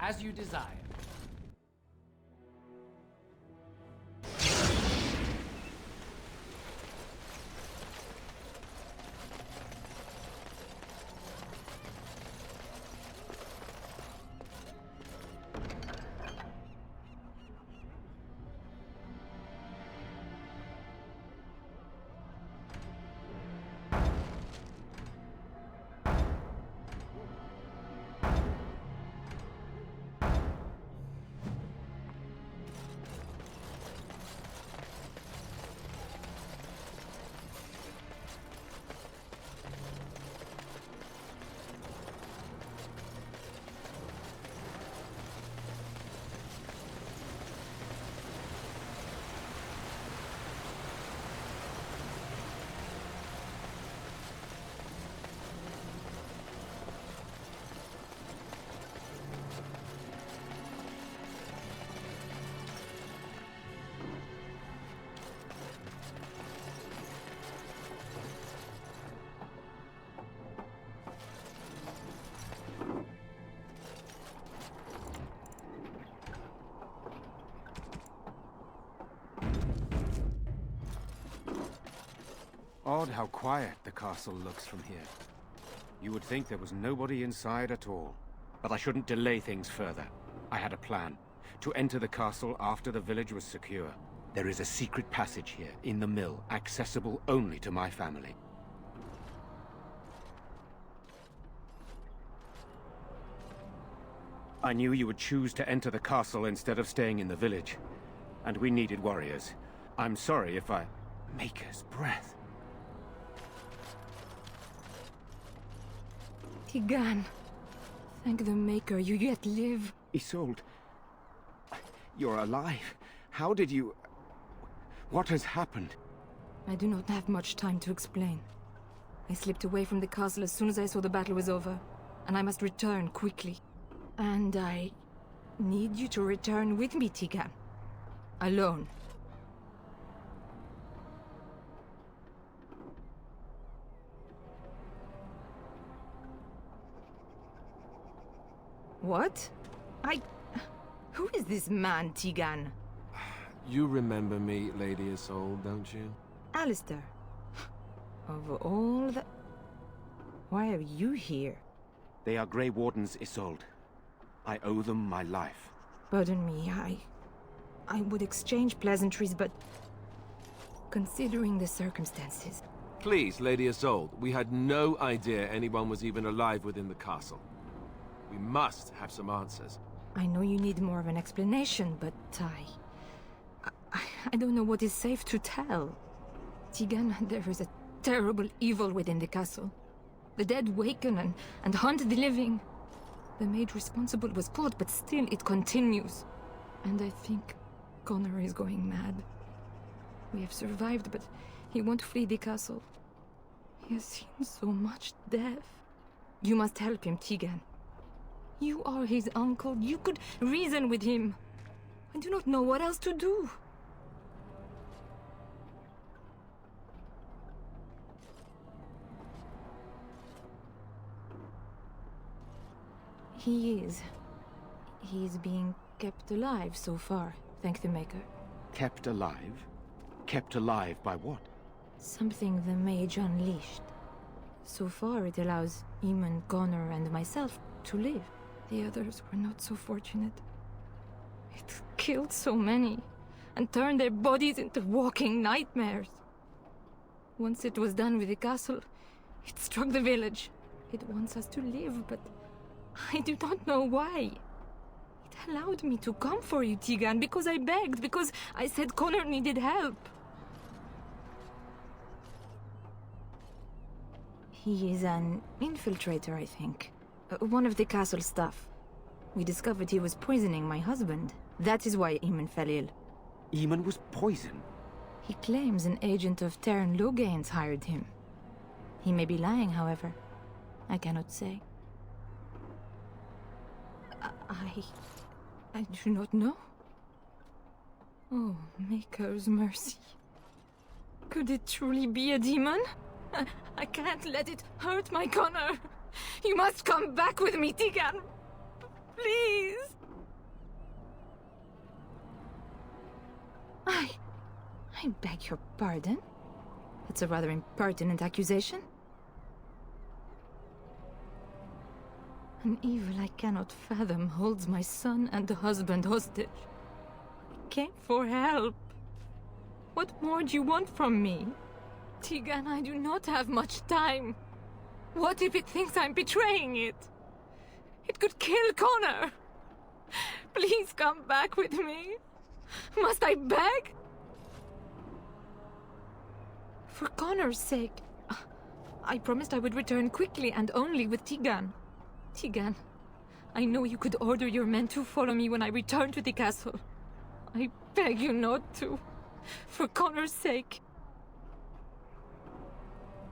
As you desire. Odd how quiet the castle looks from here. You would think there was nobody inside at all. But I shouldn't delay things further. I had a plan. To enter the castle after the village was secure. There is a secret passage here, in the mill, accessible only to my family. I knew you would choose to enter the castle instead of staying in the village. And we needed warriors. I'm sorry if I... Maker's breath. Tigan, thank the Maker, you yet live. Isolde, you're alive. How did you... What has happened? I do not have much time to explain. I slipped away from the castle as soon as I saw the battle was over, and I must return quickly. And I need you to return with me, Tigan. Alone. What? Who is this man, Tigan? You remember me, Lady Isolde, don't you? Alistair. Of all the... Why are you here? They are Grey Wardens, Isolde. I owe them my life. Pardon me, I would exchange pleasantries, but... Considering the circumstances. Please, Lady Isolde, we had no idea anyone was even alive within the castle. We must have some answers. I know you need more of an explanation, but I don't know what is safe to tell. Tegan, there is a terrible evil within the castle. The dead waken and haunt the living. The maid responsible was caught, but still it continues. And I think Connor is going mad. We have survived, but he won't flee the castle. He has seen so much death. You must help him, Tegan. You are his uncle. You could reason with him. I do not know what else to do. He is. He is being kept alive so far, thank the Maker. Kept alive? Kept alive by what? Something the mage unleashed. So far it allows Eamon, Connor, and myself to live. The others were not so fortunate. It killed so many, and turned their bodies into walking nightmares. Once it was done with the castle, it struck the village. It wants us to live, but I do not know why. It allowed me to come for you, Tegan, because I begged, because I said Connor needed help. He is an infiltrator, I think. One of the castle staff. We discovered he was poisoning my husband. That is why Eamon fell ill. Eamon was poisoned? He claims an agent of Terran Logain's hired him. He may be lying, however. I cannot say. I do not know. Oh, Maker's mercy. Could it truly be a demon? I can't let it hurt my Connor. You must come back with me, Tegan. Please. I beg your pardon. That's a rather impertinent accusation. An evil I cannot fathom holds my son and the husband hostage. I came for help. What more do you want from me? Tegan, I do not have much time. What if it thinks I'm betraying it? It could kill Connor. Please come back with me. Must I beg? For Connor's sake. I promised I would return quickly and only with Tegan. Tegan, I know you could order your men to follow me when I return to the castle. I beg you not to. For Connor's sake.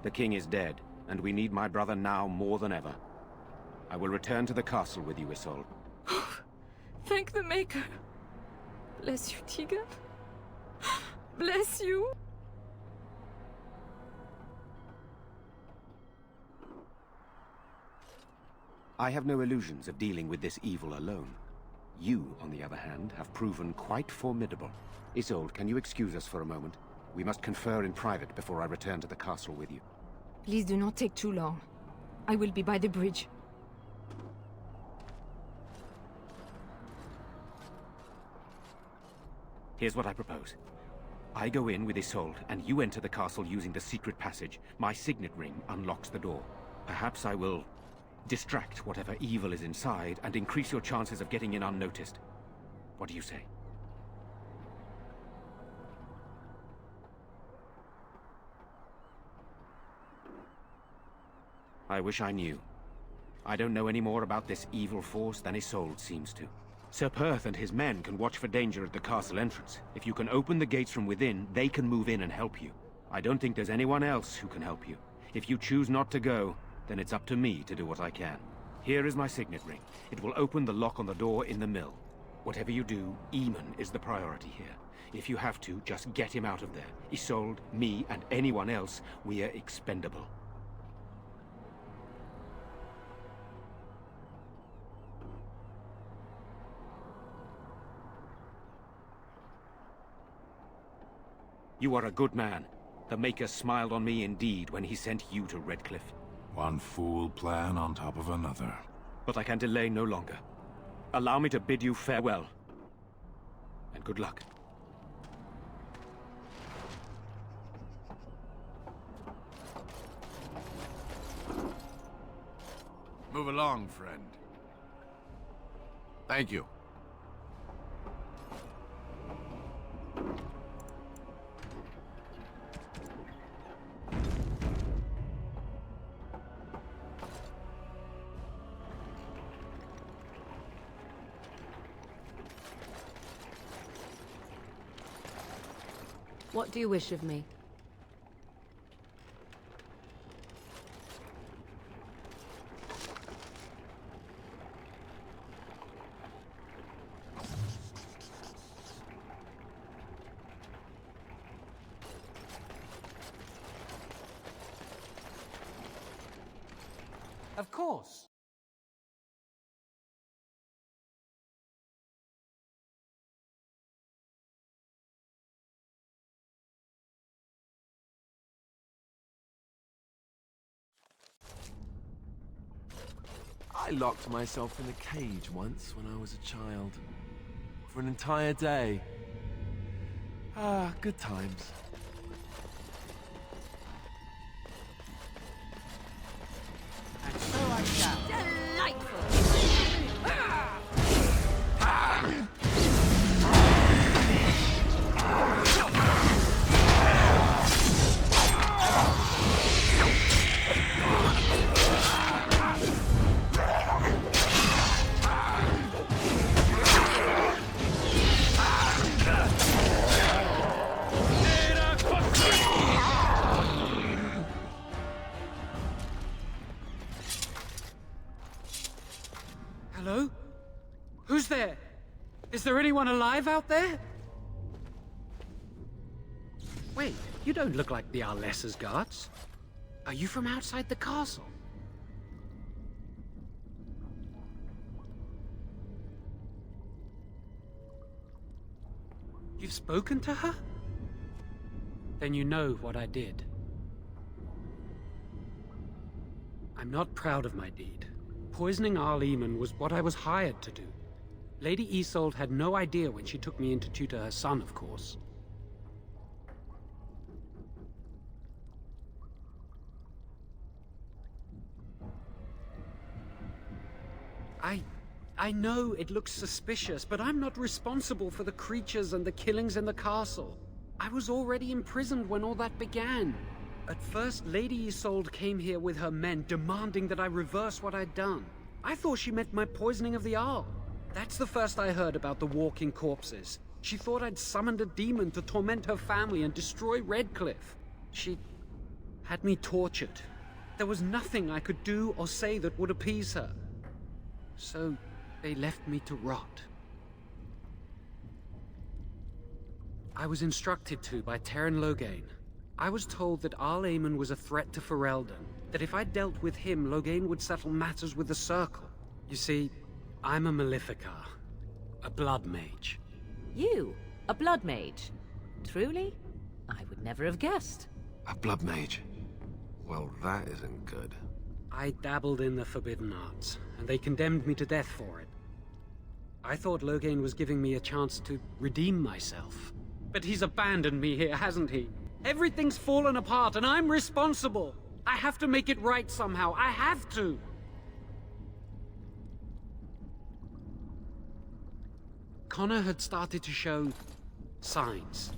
The king is dead, and we need my brother now more than ever. I will return to the castle with you, Isolde. Thank the Maker. Bless you, Tegan. Bless you. I have no illusions of dealing with this evil alone. You, on the other hand, have proven quite formidable. Isolde, can you excuse us for a moment? We must confer in private before I return to the castle with you. Please do not take too long. I will be by the bridge. Here's what I propose. I go in with Isolde, and you enter the castle using the secret passage. My signet ring unlocks the door. Perhaps I will distract whatever evil is inside and increase your chances of getting in unnoticed. What do you say? I wish I knew. I don't know any more about this evil force than Isolde seems to. Sir Perth and his men can watch for danger at the castle entrance. If you can open the gates from within, they can move in and help you. I don't think there's anyone else who can help you. If you choose not to go, then it's up to me to do what I can. Here is my signet ring. It will open the lock on the door in the mill. Whatever you do, Eamon is the priority here. If you have to, just get him out of there. Isolde, me, and anyone else, we are expendable. You are a good man. The Maker smiled on me indeed when he sent you to Redcliffe. One fool plan on top of another. But I can delay no longer. Allow me to bid you farewell. And good luck. Move along, friend. Thank you. What do you wish of me? Of course. I locked myself in a cage once when I was a child. For an entire day. Ah, good times. And so I shall. Hello? Who's there? Is there anyone alive out there? Wait, you don't look like the Arlessa's guards. Are you from outside the castle? You've spoken to her? Then you know what I did. I'm not proud of my deed. Poisoning Arl Eamon was what I was hired to do. Lady Isolde had no idea when she took me in to tutor her son, of course. I know it looks suspicious, but I'm not responsible for the creatures and the killings in the castle. I was already imprisoned when all that began. At first, Lady Isolde came here with her men, demanding that I reverse what I'd done. I thought she meant my poisoning of the Arl. That's the first I heard about the walking corpses. She thought I'd summoned a demon to torment her family and destroy Redcliffe. She had me tortured. There was nothing I could do or say that would appease her. So they left me to rot. I was instructed to by Terran Loghain. I was told that Arl Eamon was a threat to Ferelden, that if I dealt with him, Loghain would settle matters with the Circle. You see, I'm a Maleficar, a blood mage. You? A blood mage? Truly? I would never have guessed. A blood mage? Well, that isn't good. I dabbled in the forbidden arts, and they condemned me to death for it. I thought Loghain was giving me a chance to redeem myself. But he's abandoned me here, hasn't he? Everything's fallen apart, and I'm responsible! I have to make it right somehow. I have to! Connor had started to show signs.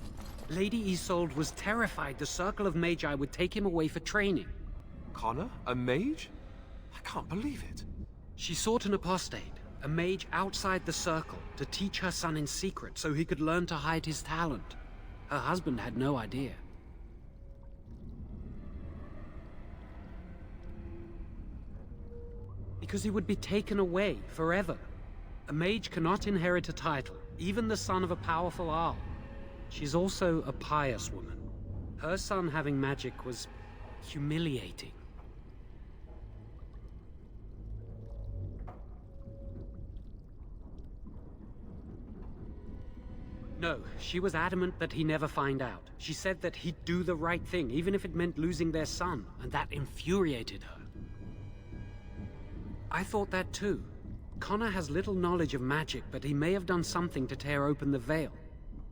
Lady Isolde was terrified the Circle of Magi would take him away for training. Connor? A mage? I can't believe it. She sought an apostate, a mage outside the Circle, to teach her son in secret so he could learn to hide his talent. Her husband had no idea. Because he would be taken away forever. A mage cannot inherit a title, even the son of a powerful Arl. She's also a pious woman. Her son having magic was humiliating. No, she was adamant that he never find out. She said that he'd do the right thing, even if it meant losing their son, and that infuriated her. I thought that too. Connor has little knowledge of magic, but he may have done something to tear open the veil.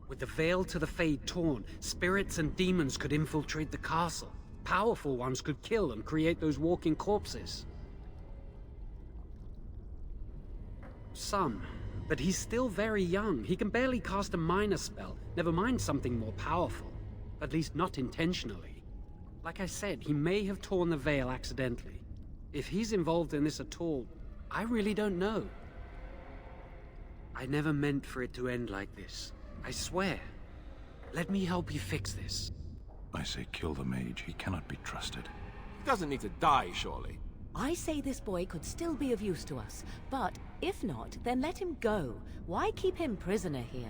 With the veil to the Fade torn, spirits and demons could infiltrate the castle. Powerful ones could kill and create those walking corpses. some. But he's still very young. He can barely cast a minor spell, never mind something more powerful. At least not intentionally. Like I said, he may have torn the veil accidentally. If he's involved in this at all, I really don't know. I never meant for it to end like this. I swear. Let me help you fix this. I say kill the mage. He cannot be trusted. He doesn't need to die, surely. I say this boy could still be of use to us, but if not, then let him go. Why keep him prisoner here?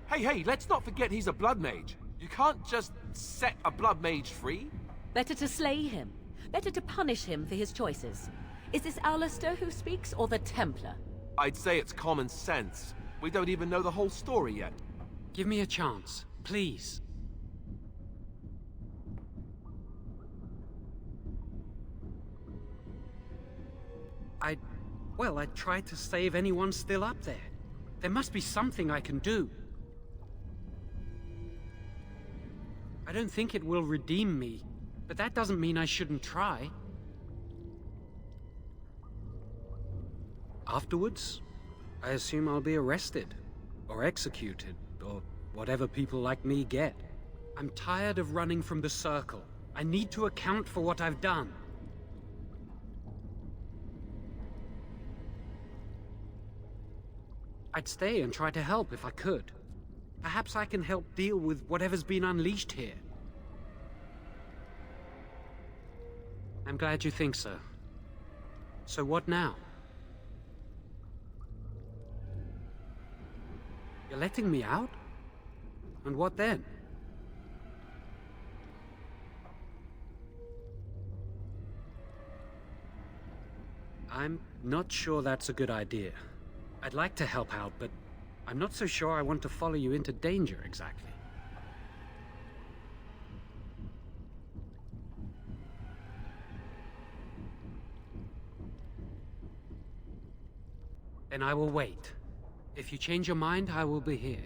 Hey, let's not forget he's a blood mage. You can't just set a blood mage free. Better to slay him. Better to punish him for his choices. Is this Alistair who speaks, or the Templar? I'd say it's common sense. We don't even know the whole story yet. Give me a chance, please. Well, I tried to save anyone still up there. There must be something I can do. I don't think it will redeem me, but that doesn't mean I shouldn't try. Afterwards, I assume I'll be arrested, or executed, or whatever people like me get. I'm tired of running from the Circle. I need to account for what I've done. I'd stay and try to help if I could. Perhaps I can help deal with whatever's been unleashed here. I'm glad you think so. So what now? You're letting me out? And what then? I'm not sure that's a good idea. I'd like to help out, but I'm not so sure I want to follow you into danger exactly. Then I will wait. If you change your mind, I will be here.